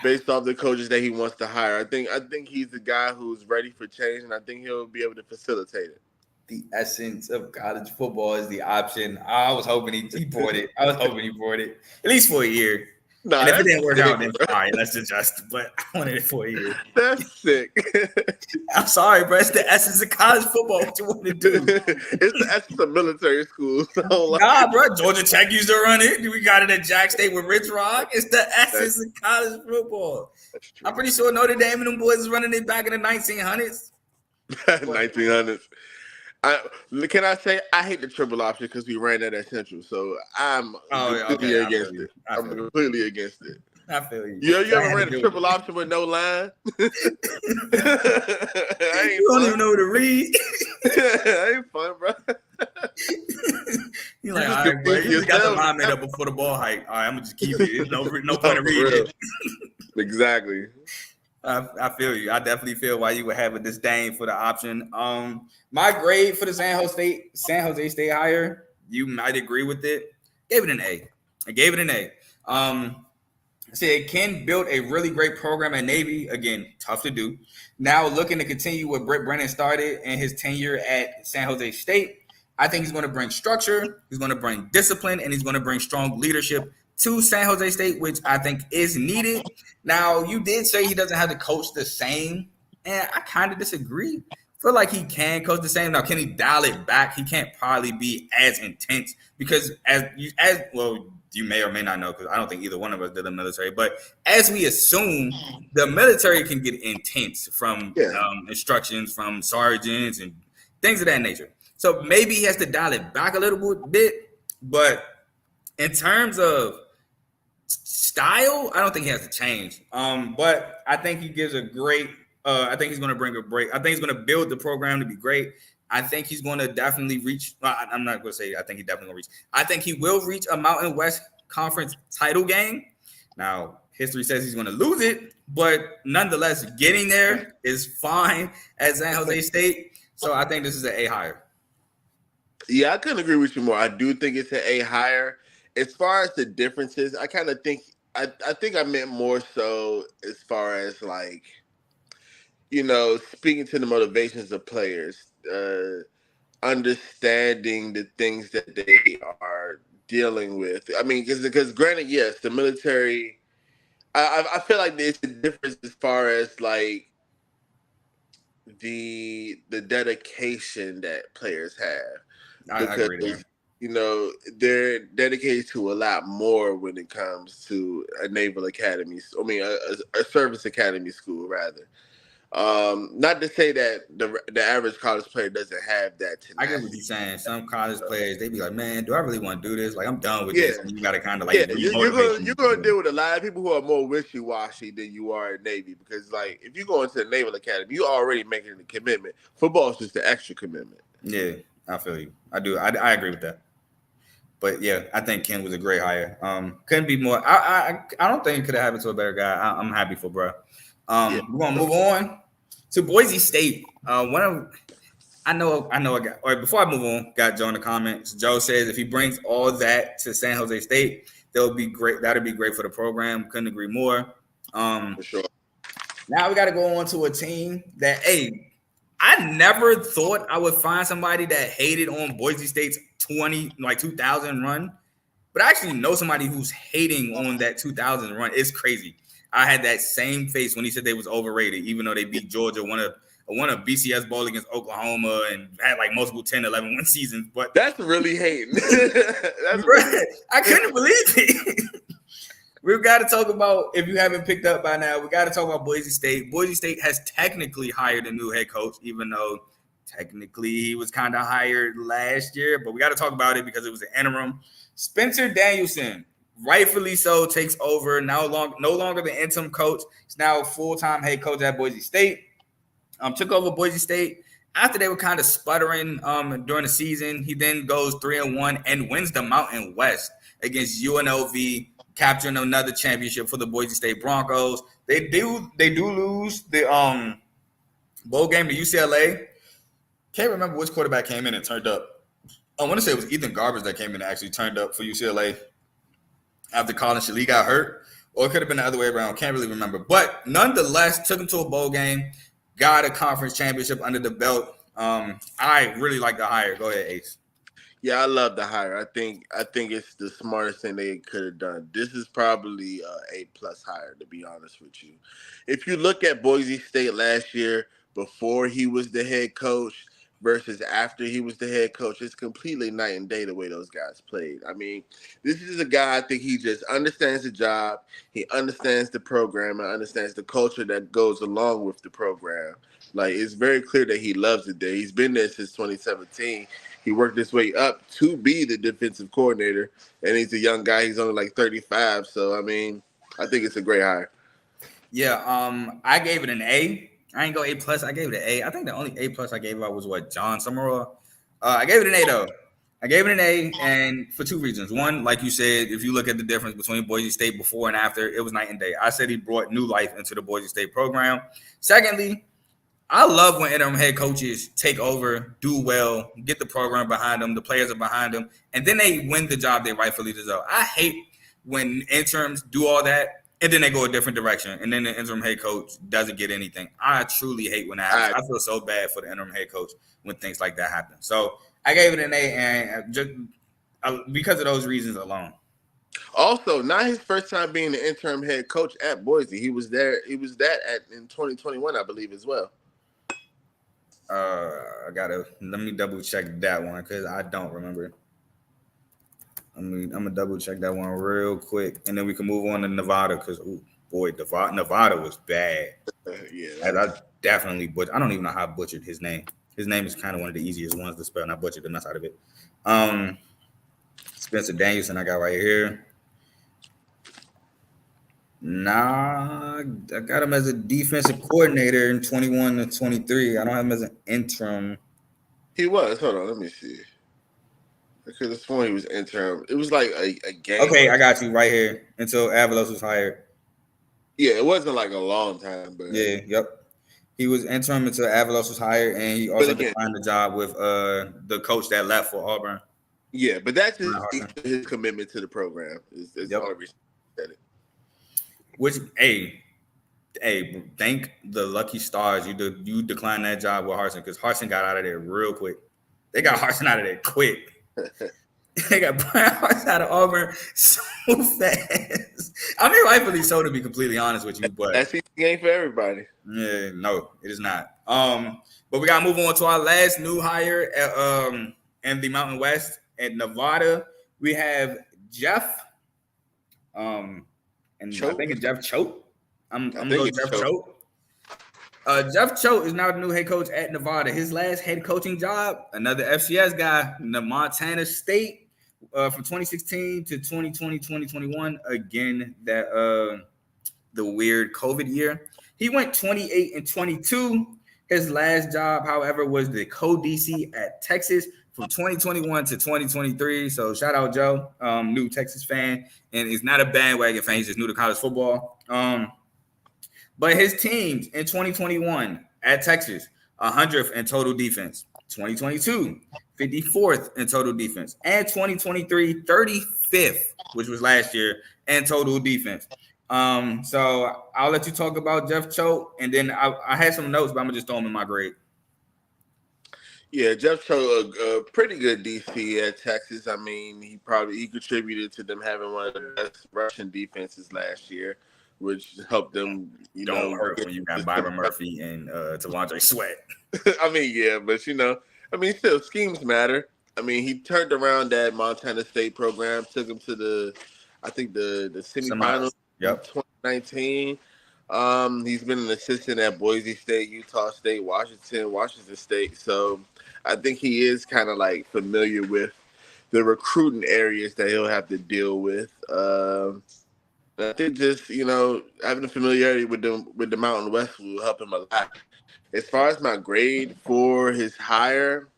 based off the coaches that he wants to hire. I think he's a guy who's ready for change, and I think he'll be able to facilitate it. The essence of college football is the option. I was hoping he brought it. I was hoping he brought it at least for a year. And if it didn't work out, then all right, let's adjust. But I wanted it for a year. That's sick. I'm sorry, bro. It's the essence of college football. What you want to do? It's the essence of military school. So nah, bro. Georgia Tech used to run it. We got it at Jack State with Rich Rock. It's the essence of college football. I'm pretty sure Notre Dame and them boys was running it back in the 1900s. 1900s. Can I say I hate the triple option because we ran that at Central, so I'm completely against it. I'm completely against it. I feel you. You ever ran a triple option with no line? You don't even know to read. Ain't fun, bro. You're like, all right, bro. You just got the line made up before the ball hike. All right, I'm gonna just keep it. There's no point in reading it. Exactly. I feel you. I definitely feel why you would have a disdain for the option. My grade for the San Jose State hire, you might agree with it. Gave it an A. I gave it an A. Said Ken built a really great program at Navy. Again, tough to do. Now looking to continue what Britt Brennan started in his tenure at San Jose State. I think he's going to bring structure, he's going to bring discipline, and he's going to bring strong leadership to San Jose State, which I think is needed. Now, you did say he doesn't have to coach the same, and I kind of disagree. I feel like he can coach the same. Now, can he dial it back? He can't probably be as intense because you may or may not know, because I don't think either one of us did the military, but as we assume, the military can get intense from instructions from sergeants and things of that nature. So maybe he has to dial it back a little bit, but in terms of style, I don't think he has to change. But I think he gives a great I think he's going to bring a break. I think he's going to build the program to be great. I think he's going to definitely reach. Well, I'm not going to say I think he definitely going to reach. I think he will reach a Mountain West Conference title game. Now, history says he's going to lose it, but nonetheless, getting there is fine at San Jose State. So I think this is an A hire. Yeah, I couldn't agree with you more. I do think it's an A hire. As far as the differences, I kind of think I think I meant more so as far as speaking to the motivations of players, understanding the things that they are dealing with. I mean, because granted, yes, the military, I feel like there's a difference as far as the dedication that players have, I agree there. because they're dedicated to a lot more when it comes to a naval academy. I mean, a service academy school rather. Not to say that the average college player doesn't have that tenacity. I get what you're saying. Some college players, they be like, man, do I really want to do this? Like, I'm done with Yeah. this. And you got to kind of Yeah, remotivate you're gonna deal with a lot of people who are more wishy-washy than you are in Navy, because like if you go into the Naval Academy, you already making a commitment. Football is just the extra commitment. Yeah, I feel you. I do. I agree with that. But yeah, I think Ken was a great hire. Couldn't be more. I don't think it could have happened to a better guy. I'm happy for bro. We're gonna move on to Boise State. I know a guy. Or before I move on, got Joe in the comments. Joe says if he brings all that to San Jose State, that'll be great. That'll be great for the program. Couldn't agree more. For sure. Now we got to go on to a team that, I never thought I would find somebody that hated on Boise State's 2000 run, but I actually know somebody who's hating on that 2000 run. It's crazy. I had that same face when he said they was overrated, even though they beat Georgia, won a BCS bowl against Oklahoma, and had like multiple 10, 11 win seasons. But that's really hating. I couldn't believe it. We've got to talk about, if you haven't picked up by now, we got to talk about Boise State. Boise State has technically hired a new head coach, even though technically he was kind of hired last year. But we got to talk about it because it was an interim. Spencer Danielson, rightfully so, takes over. No longer the interim coach. He's now a full-time head coach at Boise State. Took over Boise State after they were kind of sputtering during the season. He then goes 3-1 and wins the Mountain West against UNLV, capturing another championship for the Boise State Broncos. They do lose the bowl game to UCLA. Can't remember which quarterback came in and turned up. I want to say it was Ethan Garbers that came in and actually turned up for UCLA after Colin Shalee got hurt, or it could have been the other way around. Can't really remember. But nonetheless, took him to a bowl game, got a conference championship under the belt. I really like the hire. Go ahead, Ace. Yeah, I love the hire. I think it's the smartest thing they could have done. This is probably a A+ hire, to be honest with you. If you look at Boise State last year, before he was the head coach versus after he was the head coach, it's completely night and day the way those guys played. I mean, this is a guy, I think he just understands the job. He understands the program and understands the culture that goes along with the program. Like, it's very clear that he loves it there. He's been there since 2017. He worked his way up to be the defensive coordinator, and he's a young guy. He's only like 35. So, I mean, I think it's a great hire. Yeah, I gave it an A. I ain't go A+. I gave it an A. I think the only A+ I gave out was John Summerall. I gave it an A, though. I gave it an A, and for two reasons. One, like you said, if you look at the difference between Boise State before and after, it was night and day. I said he brought new life into the Boise State program. Secondly, I love when interim head coaches take over, do well, get the program behind them, the players are behind them, and then they win the job they rightfully deserve. I hate when interims do all that, and then they go a different direction, and then the interim head coach doesn't get anything. I truly hate when that happens. I feel so bad for the interim head coach when things like that happen. So I gave it an A, and just because of those reasons alone. Also, not his first time being the interim head coach at Boise. He was there. He was that in 2021, I believe, as well. Let me double check that one because I don't remember. I'm gonna double check that one real quick, and then we can move on to Nevada because Nevada was bad. I definitely butchered. I don't even know how I butchered his name. His name is kind of one of the easiest ones to spell, and I butchered the mess out of it. Spencer Danielson, I got right here. Nah, I got him as a defensive coordinator in 21 to 23. I don't have him as an interim. He was. Hold on, let me see. Because this one he was interim. It was like a game. Okay, I got you right here until Avalos was hired. Yeah, it wasn't like a long time, but yep. He was interim until Avalos was hired, and he also declined the job with the coach that left for Auburn. Yeah, but that's his commitment to the program. Is the only reason he said it. Which, hey, thank the lucky stars you declined that job with Harsin because Harsin got out of there real quick. They got Harsin out of there quick. They got Brian Harsin out of Auburn so fast. I mean, rightfully so, to be completely honest with you. But as he It ain't for everybody. Yeah, no, it is not. But we gotta move on to our last new hire in the Mountain West at Nevada. We have Jeff. And Choate? I think it's Jeff Choate. I'm I gonna think go it's Jeff Choate. Choate. Jeff Choate is now the new head coach at Nevada. His last head coaching job, another FCS guy, in the Montana State, from 2016 to 2020, 2021. Again, that the weird COVID year. He went 28-22. His last job, however, was the co-DC at Texas from 2021 to 2023. So shout out Joe, new Texas fan, and he's not a bandwagon fan. He's just new to college football. But his teams in 2021 at Texas, 100th in total defense. 2022, 54th in total defense. And 2023, 35th, which was last year, in total defense. So I'll let you talk about Jeff Choate, and then I had some notes, but I'm gonna just throw them in my grade. Yeah, Jeff Choate, a pretty good DC at Texas. I mean, he contributed to them having one of the best rushing defenses last year, which helped them. Don't hurt when you got Byron Murphy and Tavondre Sweat. I mean, yeah, but still schemes matter. I mean, he turned around that Montana State program, took him to the semifinals. Yep. 2019. He's been an assistant at Boise State, Utah State, Washington State. So I think he is kind of like familiar with the recruiting areas that he'll have to deal with. I think just having a familiarity with the Mountain West will help him a lot. As far as my grade for his hire,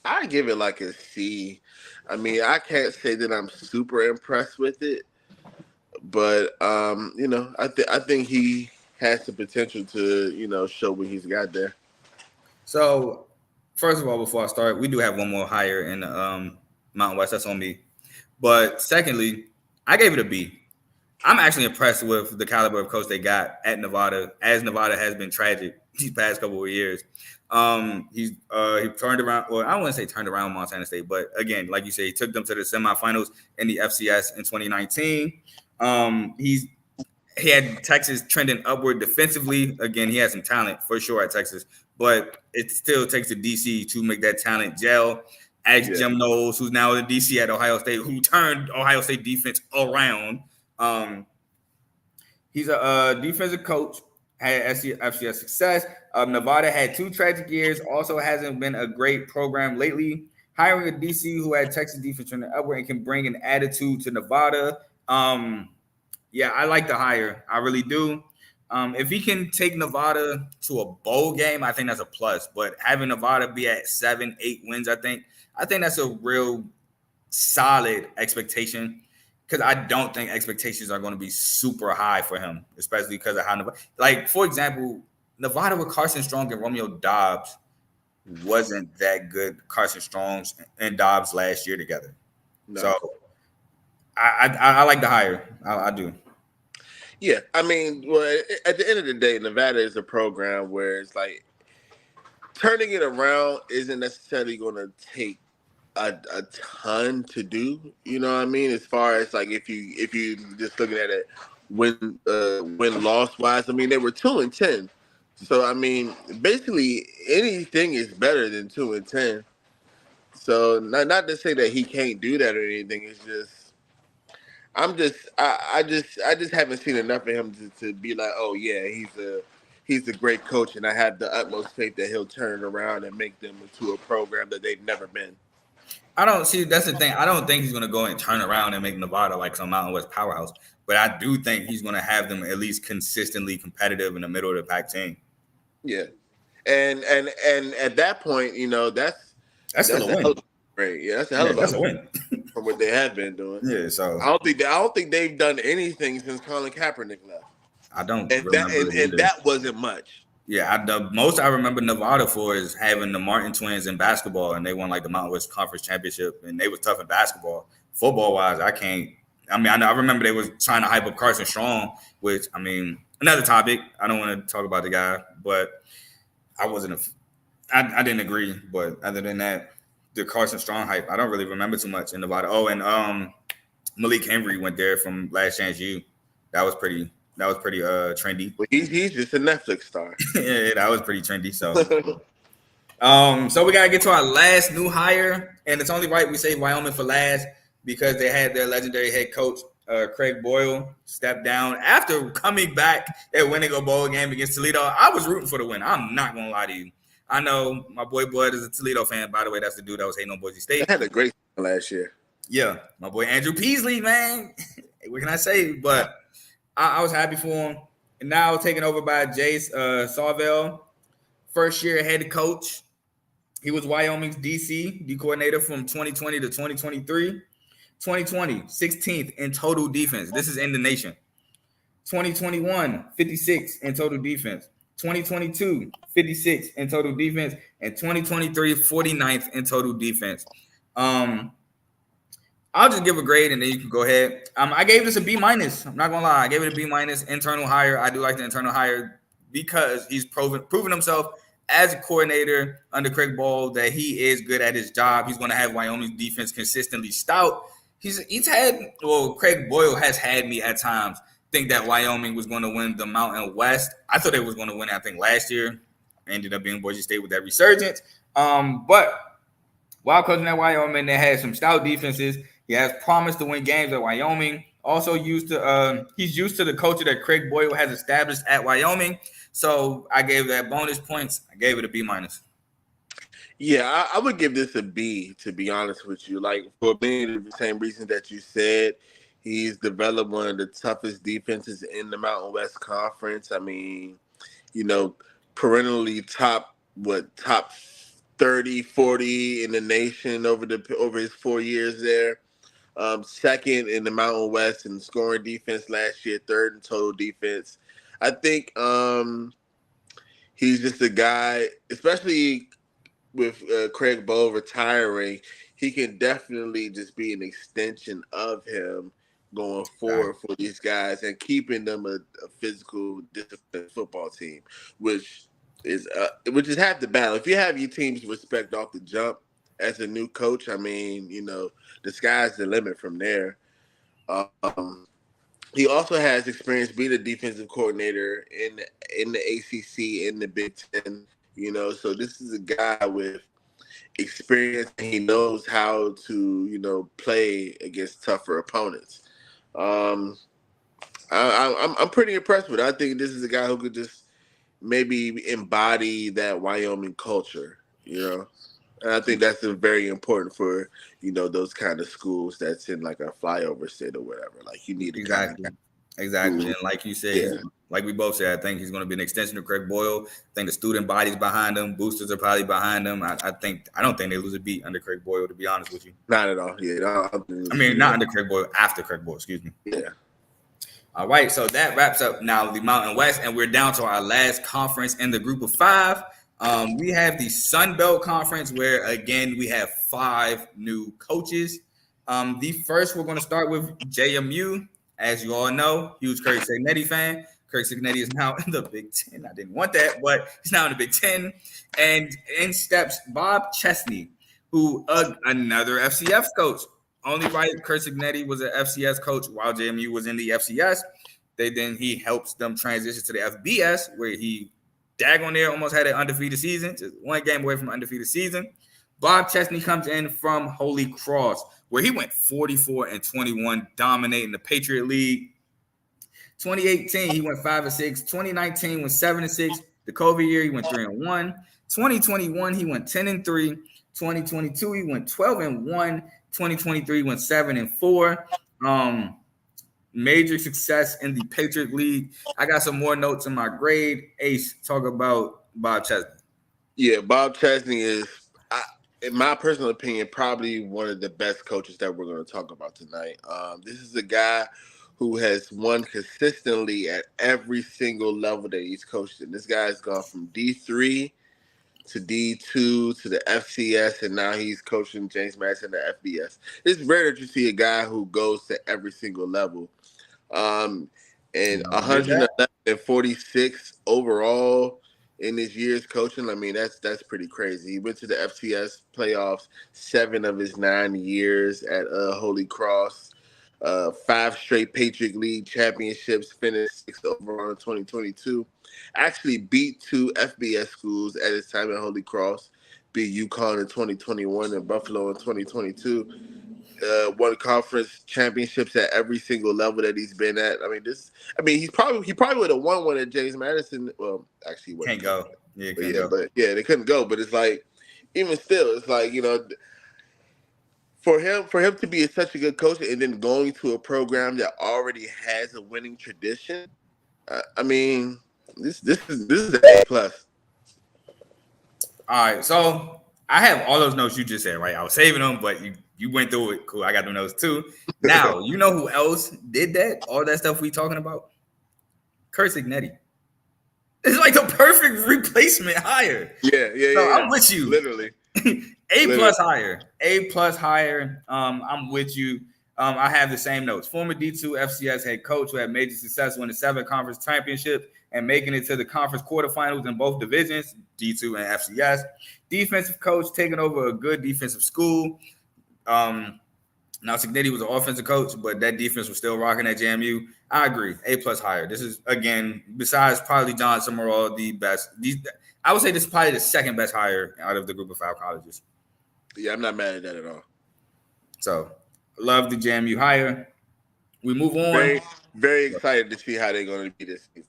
I give it like a C. I mean, I can't say that I'm super impressed with it. But I think he has the potential to show what he's got there. So, first of all, before I start, we do have one more hire in the Mountain West. That's on me. But secondly, I gave it a B. I'm actually impressed with the caliber of coach they got at Nevada, as Nevada has been tragic these past couple of years. He turned around. Well, I don't want to say turned around Montana State, but again, like you say, he took them to the semifinals in the FCS in 2019. He had Texas trending upward defensively. Again, he has some talent for sure at Texas, but it still takes a DC to make that talent gel. Jim Knowles, who's now the DC at Ohio State, who turned Ohio State defense around. He's a defensive coach, had FCS success. Nevada had 2 tragic years, also hasn't been a great program lately. Hiring a DC who had Texas defense trending upward and can bring an attitude to Nevada. Yeah, I like the hire. I really do. If he can take Nevada to a bowl game, I think that's a plus. But having Nevada be at 7-8 wins, I think that's a real solid expectation, because I don't think expectations are going to be super high for him, especially because of how Nevada. Like, for example, Nevada with Carson Strong and Romeo Dobbs wasn't that good. Carson Strong and Dobbs last year together. No. So I like the hire. I do. Yeah, I mean, well, at the end of the day, Nevada is a program where it's like turning it around isn't necessarily going to take a ton to do. You know what I mean? As far as like if you just looking at it win loss wise, I mean they were 2-10. So I mean, basically anything is better than 2-10. So not to say that he can't do that or anything. It's just I just haven't seen enough of him to be like, oh yeah, he's a great coach, and I have the utmost faith that he'll turn it around and make them into a program that they've never been. I don't see. That's the thing. I don't think he's going to go and turn around and make Nevada like some Mountain West powerhouse. But I do think he's going to have them at least consistently competitive in the middle of the pack team. Yeah, and at that point, that's still a win. Great. Yeah, that's a hell of a win from what they have been doing. Yeah, so I don't think they've done anything since Colin Kaepernick left. I don't. And that wasn't much. Yeah, the most I remember Nevada for is having the Martin twins in basketball, and they won like the Mountain West Conference Championship, and they was tough in basketball. Football wise, I can't. I mean, I remember they was trying to hype up Carson Strong, which I mean, another topic. I don't want to talk about the guy, but I I didn't agree. But other than that, the Carson Strong hype, I don't really remember too much in Nevada. Oh, and Malik Henry went there from Last Chance U. That was pretty That was pretty trendy. Well, he's just a Netflix star. Yeah, that was pretty trendy. So, so we gotta get to our last new hire, and it's only right we say Wyoming for last because they had their legendary head coach Craig Boyle step down after coming back and winning a bowl game against Toledo. I was rooting for the win. I'm not gonna lie to you. I know my boy Bud is a Toledo fan. By the way, that's the dude that was hating on Boise State. They had a great season last year. Yeah, my boy Andrew Peasley, man. What can I say? But I was happy for him. And now taken over by Jace Sarvell, first year head coach. He was Wyoming's D coordinator from 2020 to 2023. 2020, 16th in total defense. This is in the nation. 2021, 56 in total defense. 2022, 56 in total defense. And 2023, 49th in total defense. I'll just give a grade and then you can go ahead. I gave this a B-. I'm not gonna lie. I gave it a B-. Internal hire. I do like the internal hire because he's proven himself as a coordinator under Craig Ball that he is good at his job. He's gonna have Wyoming's defense consistently stout. Craig Boyle has had me at times think that Wyoming was going to win the Mountain West. I thought they was going to win, I think, last year. Ended up being Boise State with that resurgence. But while coaching at Wyoming, they had some stout defenses. He has promised to win games at Wyoming. Also he's used to the culture that Craig Boyle has established at Wyoming. So I gave that bonus points. I gave it a B-. Yeah, I would give this a B, to be honest with you. Like, for many of the same reasons that you said, he's developed one of the toughest defenses in the Mountain West Conference. I mean, perennially top 30, 40 in the nation over his 4 years there. Second in the Mountain West in scoring defense last year, third in total defense. I think he's just a guy, especially with Craig Bowl retiring, he can definitely just be an extension of him going forward for these guys and keeping them a physical, disciplined football team, which is half the battle. If you have your team's respect off the jump as a new coach, I mean, the sky's the limit from there. He also has experience being a defensive coordinator in the ACC, in the Big Ten. So this is a guy with experience, and he knows how to, play against tougher opponents. I'm pretty impressed with it. I think this is a guy who could just maybe embody that Wyoming culture, And I think that's very important for, those kind of schools that's in like a flyover state or whatever. Like, you need Exactly. And like you said, like we both said, I think he's going to be an extension of Craig Boyle. I think the student body's behind him. Boosters are probably behind him. I don't think they lose a beat under Craig Boyle, to be honest with you. Not at all. Yeah. Not under Craig Boyle, after Craig Boyle, excuse me. Yeah. All right, so that wraps up now the Mountain West, and we're down to our last conference in the group of 5. We have the Sun Belt Conference, where, again, we have 5 new coaches. The first, we're going to start with JMU. As you all know, huge Kirk Cignetti fan. Kirk Cignetti is now in the Big Ten. I didn't want that, but he's now in the Big Ten. And in steps Bob Chesney, who another FCS coach. Only right, Kirk Cignetti was an FCS coach while JMU was in the FCS. He helps them transition to the FBS, where he daggone near almost had an undefeated season, just one game away from undefeated season. Bob Chesney comes in from Holy Cross, where he went 44-21, dominating the Patriot League. 2018, he went 5-6. 2019 went 7-6. The COVID year, he went 3-1. 2021, he went 10-3. 2022, he went 12-1. 2023 went 7-4. Major success in the Patriot League. I got some more notes in my grade. Ace, talk about Bob Chesney. Yeah, Bob Chesney is, in my personal opinion, probably one of the best coaches that we're going to talk about tonight. This is a guy who has won consistently at every single level that he's coached in. This guy's gone from D3 to D2 to the FCS, and now he's coaching James Madison in the FBS. It's rare that you see a guy who goes to every single level. And 146 overall in his years coaching. I mean, that's pretty crazy. He went to the FCS playoffs 7 of his 9 years at Holy Cross. 5 straight Patriot League championships, finished 6th overall in 2022. Actually beat 2 FBS schools at his time at Holy Cross, beat UConn in 2021 and Buffalo in 2022. Won conference championships at every single level that he's been at. He probably would have won one at James Madison. Well, actually, Can't go. Yeah, can't go. But yeah, they couldn't go. But it's like, even still, it's like, for him to be such a good coach and then going to a program that already has a winning tradition. This is an A plus. All right, so I have all those notes you just said, right? I was saving them, but you went through it. Cool, I got them notes too. Now, you know who else did that? All that stuff we talking about? Kurt Signetti. It's like the perfect replacement hire. Yeah. I'm with you. Literally. A+ hire. A+ hire. I'm with you. I have the same notes. Former D2 FCS head coach who had major success winning 7 conference championships and making it to the conference quarterfinals in both divisions, D2 and FCS. Defensive coach taking over a good defensive school. Now Signetti was an offensive coach, but that defense was still rocking at JMU. I agree. A+ hire. This is, again, besides probably John Summerall, the best. I would say this is probably the second best hire out of the group of 5 colleges. Yeah, I'm not mad at that at all. So, love the JMU hire. We move on. Very, very excited to see how they're going to be this season.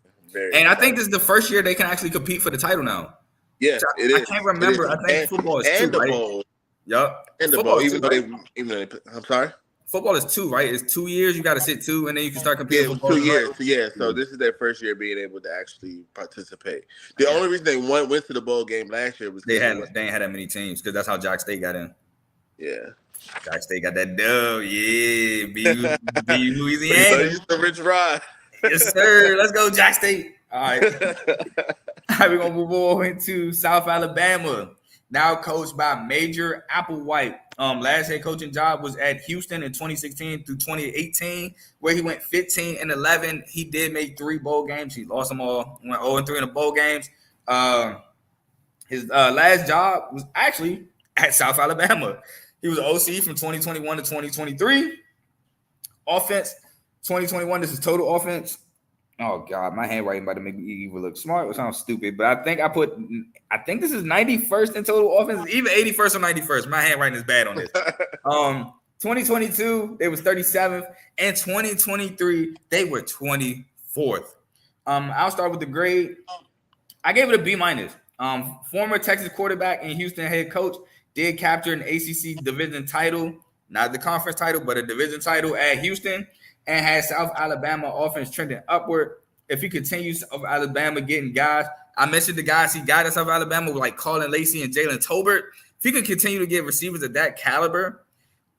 I think this is the first year they can actually compete for the title now. Yeah, it is. I can't remember. I think football is 2, right? Bowl. Yep. And the bowl, even though they, I'm sorry? Football is 2, right? It's 2 years. You got to sit 2, and then you can start competing. Yeah, 2 years. Yeah, so this is their first year being able to actually participate. The only reason they went to the bowl game last year was they ain't had that many teams because that's how Jack State got in. Yeah. Jack State got that dub. Yeah, BU Louisiana. He's the Rich Rod. Yes, sir. Let's go, Jack State. All right. All right, we're going to move on into South Alabama. Now coached by Major Applewhite. Last head coaching job was at Houston in 2016 through 2018, where he went 15-11. He did make 3 bowl games. He lost them all. Went 0-3 in the bowl games. His last job was actually at South Alabama. He was OC from 2021 to 2023. Offense, 2021. This is total offense. Oh God, my handwriting about to make me even look smart, which sounds stupid. But I think this is 91st in total offense, either 81st or 91st. My handwriting is bad on this. 2022, they was 37th, and 2023, they were 24th. I'll start with the grade. I gave it a B-. Former Texas quarterback and Houston head coach did capture an ACC division title, not the conference title, but a division title at Houston, and had South Alabama offense trending upward. If he continues South Alabama getting guys, I mentioned the guys he got at South Alabama were like Colin Lacey and Jalen Tolbert. If he can continue to get receivers of that caliber,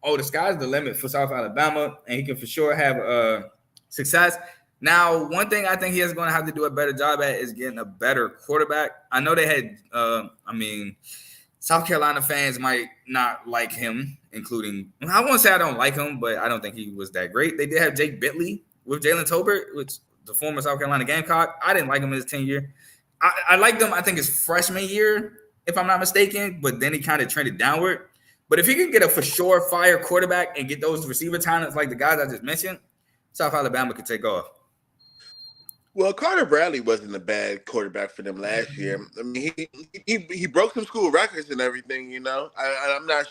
the sky's the limit for South Alabama, and he can for sure have success. Now, one thing I think he is going to have to do a better job at is getting a better quarterback. I know they had, South Carolina fans might not like him, including, I won't say I don't like him, but I don't think he was that great. They did have Jake Bentley with Jalen Tolbert, which the former South Carolina Gamecock. I didn't like him in his 10-year. I liked him, I think, his freshman year, if I'm not mistaken, but then he kind of trended downward. But if he can get a for sure fire quarterback and get those receiver talents like the guys I just mentioned, South Alabama could take off. Well, Carter Bradley wasn't a bad quarterback for them last year. I mean, he broke some school records and everything. I'm not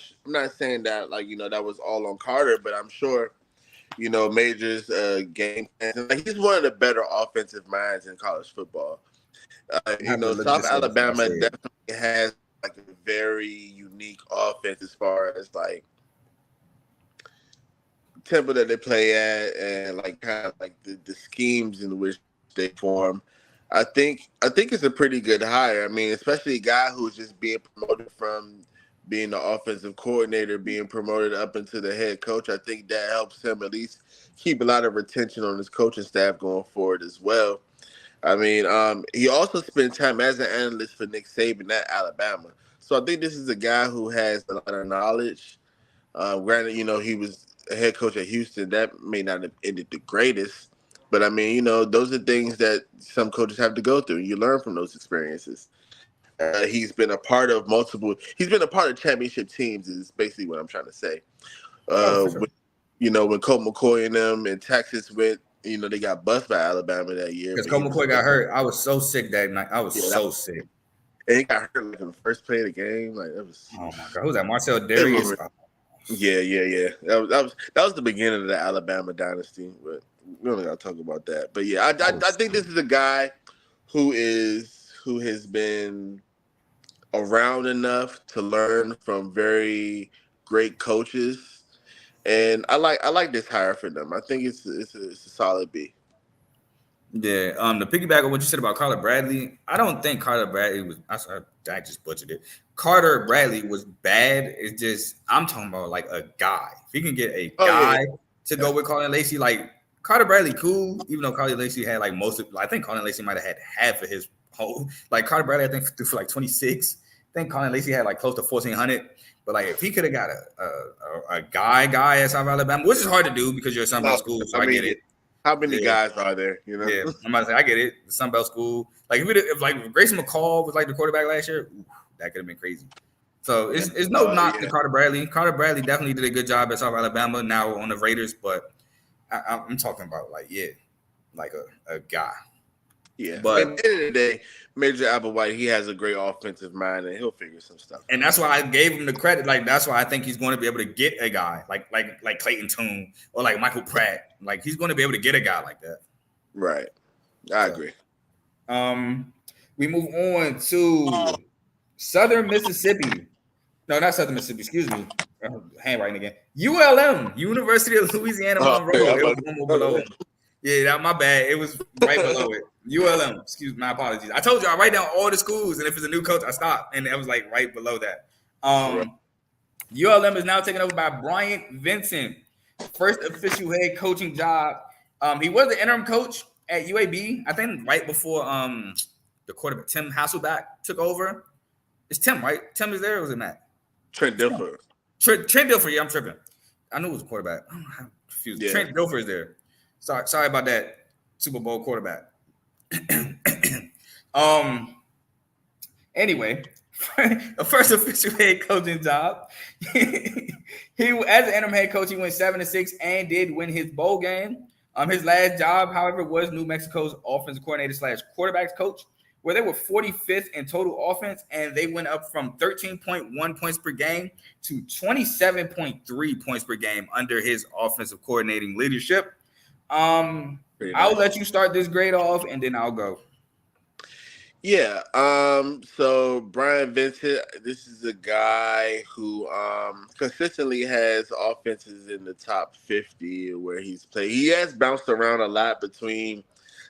saying that that was all on Carter, but I'm sure Major's game plans. He's one of the better offensive minds in college football. South Alabama definitely has a very unique offense as far as tempo that they play at and the schemes in which they form. I think it's a pretty good hire. I mean, especially a guy who's just being promoted from being the offensive coordinator, being promoted up into the head coach. I think that helps him at least keep a lot of retention on his coaching staff going forward as well. I mean, he also spent time as an analyst for Nick Saban at Alabama. So I think this is a guy who has a lot of knowledge. Granted, he was a head coach at Houston. That may not have ended the greatest. But, I mean, those are things that some coaches have to go through. You learn from those experiences. He's been a part of championship teams is basically what I'm trying to say. Sure. when Colt McCoy and them in Texas went, they got bust by Alabama that year. Because Colt McCoy got hurt. I was so sick that night. I was so sick. And he got hurt like in the first play of the game. Like that was. Oh my God, who's that? Marcel Darius. Yeah. That was the beginning of the Alabama dynasty, but we don't gotta talk about that. But yeah, I think this is a guy who has been around enough to learn from very great coaches, and I like this hire for them. I think it's a solid B. Yeah. To piggyback on what you said about Carter Bradley, I don't think Carter Bradley was. I just butchered it. Carter Bradley was bad. It's just I'm talking about like a guy. If he can get a guy to go with Colin Lacey, like Carter Bradley, cool. Even though Colin Lacey had like I think Colin Lacey might have had half of his whole. Like Carter Bradley, I think threw for like 26. I think Colin Lacey had like close to 1,400. But like if he could have got a guy at South Alabama, which is hard to do because you're a Sunbelt school, so I get it. How many guys are there? Yeah, I'm about to say I get it. The Sunbelt school, like if Grayson McCall was like the quarterback last year, that could have been crazy. So it's no knock to Carter Bradley. Carter Bradley definitely did a good job at South Alabama. Now on the Raiders, but I'm talking about like a guy. Yeah, but at the end of the day, Major Applewhite, he has a great offensive mind, and he'll figure some stuff out. And that's why I gave him the credit. Like that's why I think he's going to be able to get a guy like Clayton Tune or like Michael Pratt. Like he's going to be able to get a guy like that. Right, I agree. We move on to Southern Mississippi. No, not Southern Mississippi. Excuse me. Handwriting again. ULM, University of Louisiana Monroe. It was one more below him. Yeah, my bad. It was right below it. ULM. Excuse my apologies. I told you I write down all the schools, and if it's a new coach, I stop. And it was like right below that. ULM is now taken over by Bryant Vincent, first official head coaching job. He was the interim coach at UAB, I think right before the quarterback Tim Hasselback took over. It's Tim, right? Tim is there, or was it Matt? Trent Dilfer. Trent Dilfer, yeah, I'm tripping. I knew it was a quarterback. I'm confused. Yeah. Trent Dilfer is there. Sorry about that. Super Bowl quarterback. Anyway, the first official head coaching job. He as an interim head coach, he went 7-6 and did win his bowl game. His last job, however, was New Mexico's offensive coordinator / quarterbacks coach, where they were 45th in total offense, and they went up from 13.1 points per game to 27.3 points per game under his offensive coordinating leadership. I'll let you start this grade off, and then I'll go. Yeah. So Brian Vincent, this is a guy who consistently has offenses in the top 50 where he's played. He has bounced around a lot between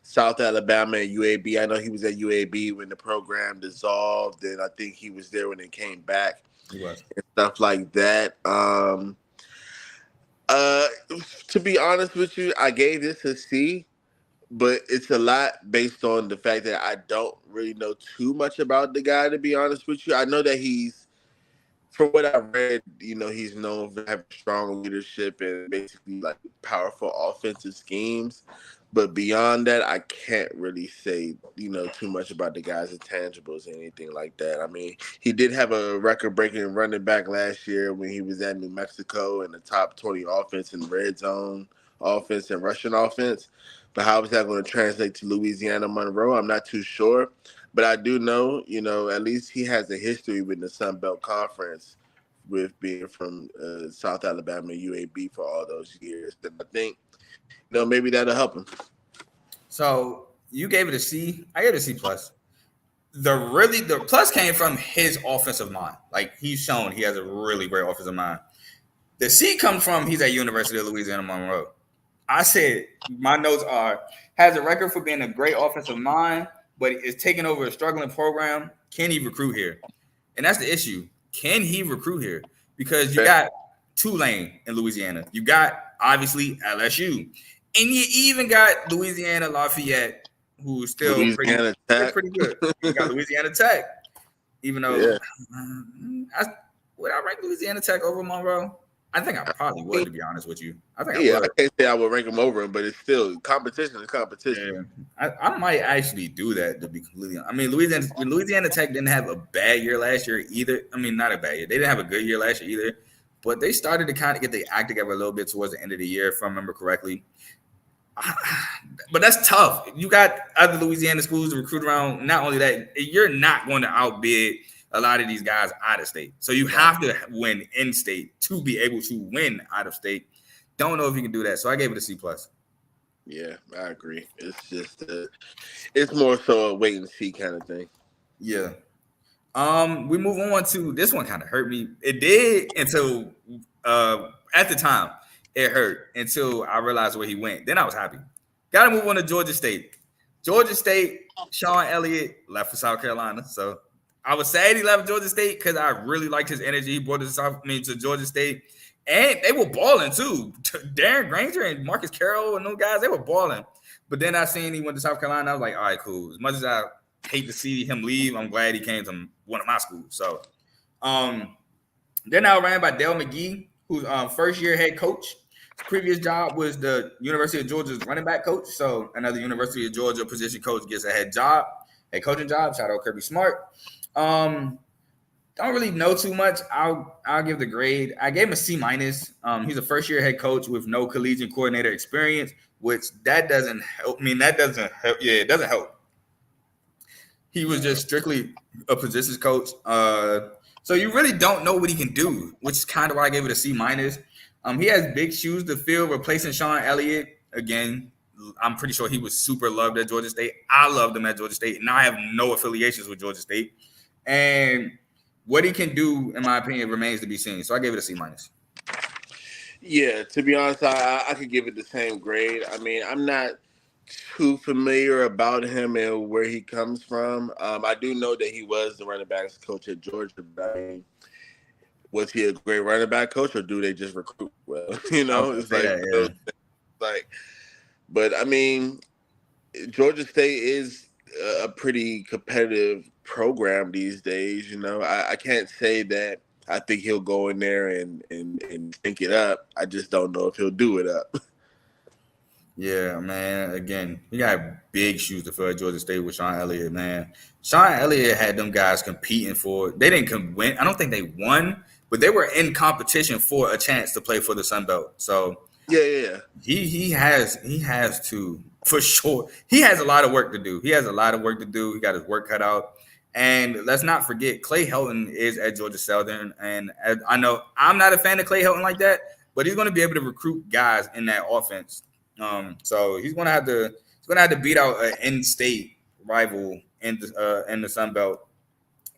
South Alabama and UAB. I know he was at UAB when the program dissolved, and I think he was there when it came back. He was. And stuff like that. To be honest with you, I gave this a C, but it's a lot based on the fact that I don't really know too much about the guy, to be honest with you. I know that he's, from what I've read, he's known for having strong leadership and basically like powerful offensive schemes. But beyond that, I can't really say, too much about the guy's intangibles or anything like that. I mean, he did have a record-breaking running back last year when he was at New Mexico in the top 20 offense in red zone offense and rushing offense. But how is that going to translate to Louisiana Monroe? I'm not too sure. But I do know, at least he has a history with the Sun Belt Conference with being from South Alabama UAB for all those years. And I think, maybe that'll help him. So you gave it a C. I gave it a C plus. The plus came from his offensive mind. Like he's shown he has a really great offensive mind. The C comes from he's at University of Louisiana Monroe. I said my notes are has a record for being a great offensive mind, but is taking over a struggling program. Can he recruit here? And that's the issue. Can he recruit here? Because you got Tulane in Louisiana. You got obviously LSU. And you even got Louisiana Lafayette, who's still pretty good. You got Louisiana Tech, even though would I rank Louisiana Tech over Monroe? I think I probably would, to be honest with you. I can't say I would rank them over him, but it's still competition is competition. Yeah. I might actually do that, to be completely honest. I mean, Louisiana Tech didn't have a bad year last year either. I mean, not a bad year. They didn't have a good year last year either. but they started to kind of get the act together a little bit towards the end of the year, if I remember correctly. But that's tough. You got other Louisiana schools to recruit around. Not only that, you're not going to outbid a lot of these guys out of state. So you have to win in state to be able to win out of state. Don't know if you can do that. So I gave it a C+. Yeah, I agree. It's just it's more so a wait and see kind of thing. Yeah. We move on to this one. Kind of hurt me. It did until at the time it hurt until I realized where he went. Then I was happy. Got to move on to Georgia State. Georgia State, Sean Elliott left for South Carolina. So I was sad he left Georgia State because I really liked his energy. He brought us to Georgia State. And they were balling too. Darren Granger and Marcus Carroll and those guys, they were balling. But then I seen he went to South Carolina. I was like, all right, cool. As much as I hate to see him leave, I'm glad he came to one of my schools. So they're now ran by Dale McGee, who's first-year head coach. His previous job was the University of Georgia's running back coach. So another University of Georgia position coach gets a head coaching job. Shout out Kirby Smart. Don't really know too much. I'll give the grade. I gave him a C-. He's a first-year head coach with no collegiate coordinator experience, which that doesn't help. I mean, that doesn't help. Yeah, it doesn't help. He was just strictly a positions coach. So you really don't know what he can do, which is kind of why I gave it a C-. He has big shoes to fill, replacing Sean Elliott. Again, I'm pretty sure he was super loved at Georgia State. I loved him at Georgia State, and I have no affiliations with Georgia State. And what he can do, in my opinion, remains to be seen. So I gave it a C-. Yeah, to be honest, I could give it the same grade. I mean, I'm not too familiar about him and where he comes from. I do know that he was the running backs coach at Georgia, but I mean, was he a great running back coach, or do they just recruit well? You know, it's like, but I mean, Georgia State is a pretty competitive program these days. You know, I can't say that I think he'll go in there and think it up. I just don't know if he'll do it up. Yeah, man. Again, he got big shoes to fill at Georgia State with Sean Elliott, man. Sean Elliott had them guys competing for. They didn't win. I don't think they won, but they were in competition for a chance to play for the Sun Belt. So yeah. He has to, for sure. He has a lot of work to do. He got his work cut out. And let's not forget, Clay Helton is at Georgia Southern. And I know I'm not a fan of Clay Helton like that, but he's going to be able to recruit guys in that offense. So he's going to have to beat out an in-state rival in the Sun Belt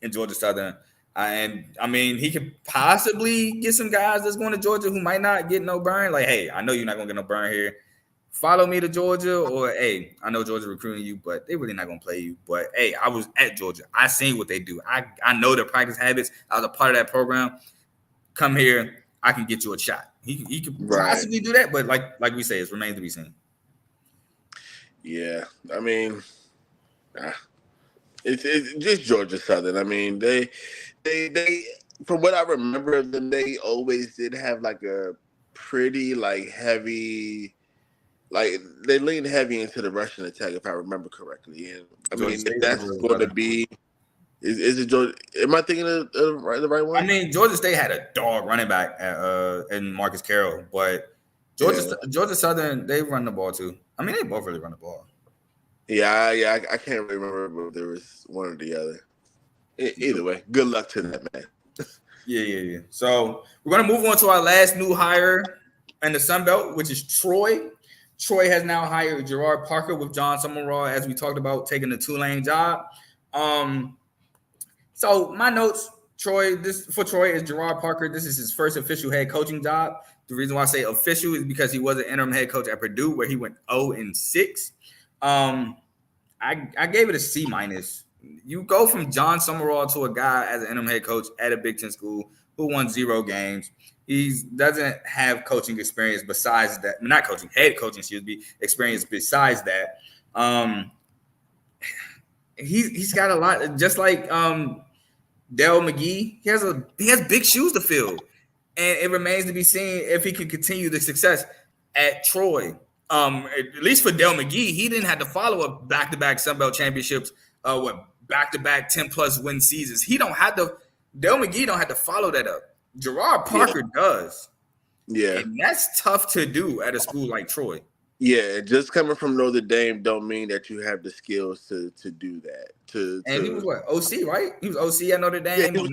in Georgia Southern. And I mean, he could possibly get some guys that's going to Georgia who might not get no burn. Like, hey, I know you're not going to get no burn here. Follow me to Georgia, or hey, I know Georgia recruiting you, but they're really not going to play you. But hey, I was at Georgia. I seen what they do. I know their practice habits. I was a part of that program. Come here, I can get you a shot. He could possibly do that, but like we say, it remains to be seen. Yeah, I mean, it's just Georgia Southern. I mean, they from what I remember of them, they always did have like a pretty heavy. Like, they leaned heavy into the Russian attack, if I remember correctly. And I mean, if that's going to be, is it Georgia? Am I thinking of the right one? I mean, Georgia State had a dog running back in Marcus Carroll, but Georgia Southern, they run the ball too. I mean, they both really run the ball. Yeah, I can't really remember if there was one or the other. Either way, good luck to that, man. Yeah. So we're gonna move on to our last new hire in the Sun Belt, which is Troy. Troy has now hired Gerard Parker with John Summerall, as we talked about, taking the Tulane job. So my notes, Troy is Gerard Parker. This is his first official head coaching job. The reason why I say official is because he was an interim head coach at Purdue, where he went 0-6. I gave it a C-. You go from John Summerall to a guy as an interim head coach at a Big Ten school who won 0 games. He doesn't have coaching experience besides that. Head coaching, experience besides that. He's got a lot, just like Dale McGee. He has big shoes to fill, and it remains to be seen if he can continue the success at Troy. At least for Dale McGee, he didn't have to follow up back-to-back Sun Belt championships, back-to-back 10+ win seasons. Dale McGee don't have to follow that up. Gerard Parker does. Yeah. And that's tough to do at a school like Troy. Yeah, just coming from Notre Dame don't mean that you have the skills to do that. He was what? OC, right? He was OC at Notre Dame. Yeah, he was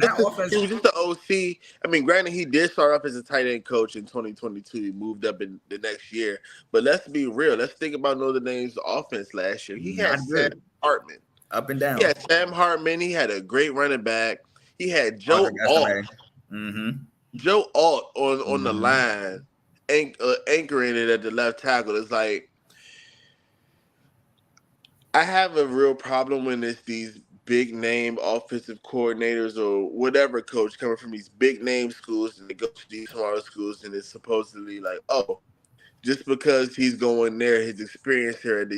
just the OC. I mean, granted, he did start off as a tight end coach in 2022. He moved up in the next year. But let's be real. Let's think about Notre Dame's offense last year. He had Sam Hartman. Up and down. He had Sam Hartman. He had a great running back. He had Joe Alt. Joe Alt on the line, anchoring it at the left tackle. It's like, I have a real problem when it's these big name offensive coordinators or whatever coach coming from these big name schools and they go to these smaller schools and it's supposedly like, oh, just because he's going there, his experience here at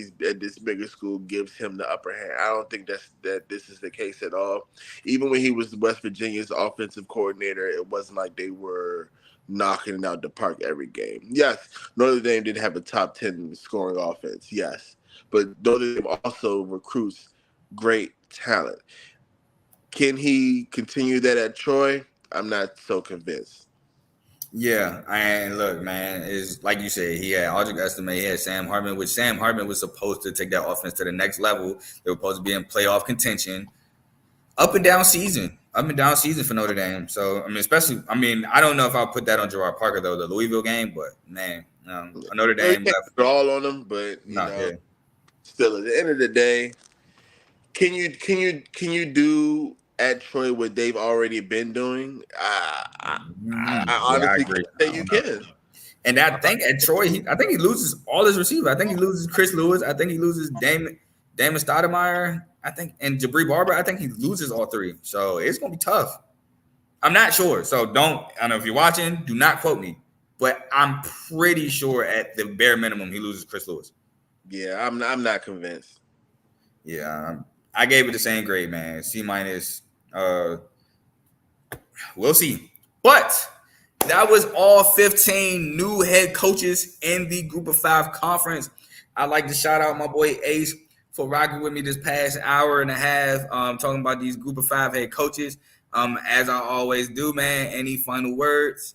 this bigger school gives him the upper hand. I don't think that this is the case at all. Even when he was West Virginia's offensive coordinator, it wasn't like they were knocking it out the park every game. Yes, Notre Dame did have a top 10 scoring offense, yes. But Notre Dame also recruits great talent. Can he continue that at Troy? I'm not so convinced. Yeah, and look, man, is like you said, he had Audric Estime, he had Sam Hartman, which Sam Hartman was supposed to take that offense to the next level. They were supposed to be in playoff contention. Up and down season for Notre Dame. So, I mean, I don't know if I'll put that on Gerard Parker, though, the Louisville game, but, man, Notre Dame. Put all on them, but, still, at the end of the day, can you do at Troy what they've already been doing? I honestly can't say you can. And I think at Troy, I think he loses all his receivers. I think he loses Chris Lewis. I think he loses Damon Stoudemire. I think, and Jabri Barber. I think he loses all three. So it's gonna be tough. I'm not sure. So I don't know if you're watching. Do not quote me, but I'm pretty sure at the bare minimum he loses Chris Lewis. Yeah, I'm not convinced. Yeah, I gave it the same grade, man. C-. We'll see. But that was all 15 new head coaches in the Group of 5 conference. I'd like to shout out my boy Ace for rocking with me this past hour and a half, talking about these Group of 5 head coaches. As I always do, man. Any final words?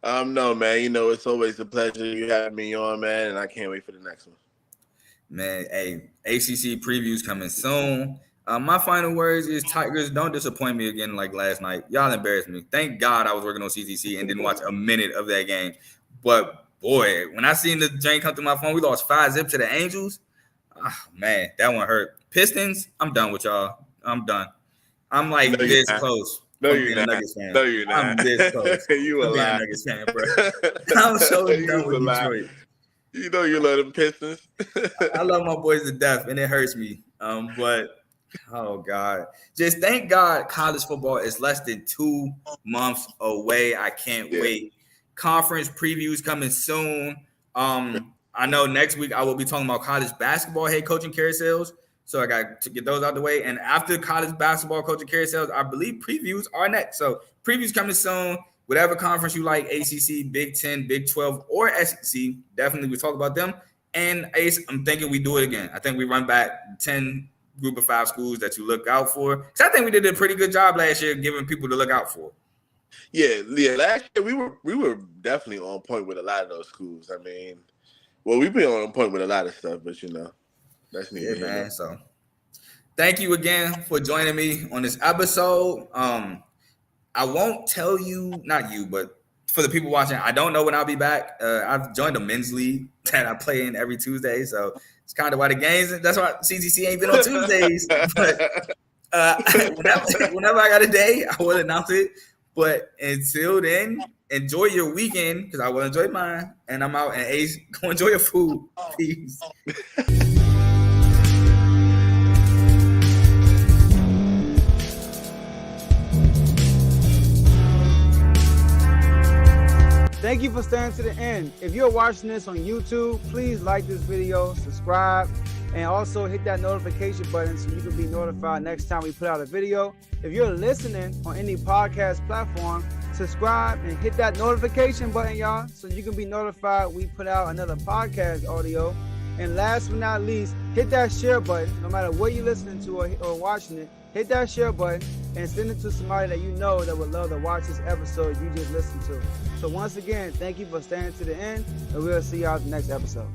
No, man. It's always a pleasure you having me on, man, and I can't wait for the next one. Man, hey, ACC previews coming soon. My final words is Tigers, don't disappoint me again like last night. Y'all embarrassed me. Thank God I was working on CTC and didn't watch a minute of that game. But, boy, when I seen the drain come through my phone, we lost 5-0 to the Angels. Oh, man, that one hurt. Pistons, I'm done with y'all. I'm done. I'm like this close. No, you're not. No, you're not. I'm this close. You a lie. Nuggets fan, bro. I'm so done with Detroit. You know you love them Pistons. I love my boys to death, and it hurts me. But, oh, God. Just thank God college football is less than 2 months away. I can't wait. Conference previews coming soon. I know next week I will be talking about college basketball head coaching carousels. So I got to get those out of the way. And after college basketball coaching carousels, I believe previews are next. So previews coming soon. Whatever conference you like, ACC, Big 10, Big 12, or SEC, definitely we talk about them. And Ace, I'm thinking we do it again. I think we run back 10 Group of 5 schools that you look out for. Because I think we did a pretty good job last year giving people to look out for. Yeah. Last year we were definitely on point with a lot of those schools. I mean, well, we've been on point with a lot of stuff, but that's neat. Yeah, man. So thank you again for joining me on this episode. I won't tell you, not you, but for the people watching, I don't know when I'll be back. I've joined a men's league that I play in every Tuesday, so it's kind of why the games. That's why CTC ain't been on Tuesdays. But whenever I got a day, I will announce it. But until then, enjoy your weekend because I will enjoy mine. And I'm out. And Ace, go enjoy your food. Peace. Thank you for staying to the end. If you're watching this on YouTube, please like this video, subscribe, and also hit that notification button so you can be notified next time we put out a video. If you're listening on any podcast platform, subscribe and hit that notification button, y'all, so you can be notified we put out another podcast audio. And last but not least, hit that share button, no matter what you're listening to or watching it. hit that share button and send it to somebody that you know that would love to watch this episode you just listened to. So once again, thank you for staying to the end, and we'll see y'all at the next episode.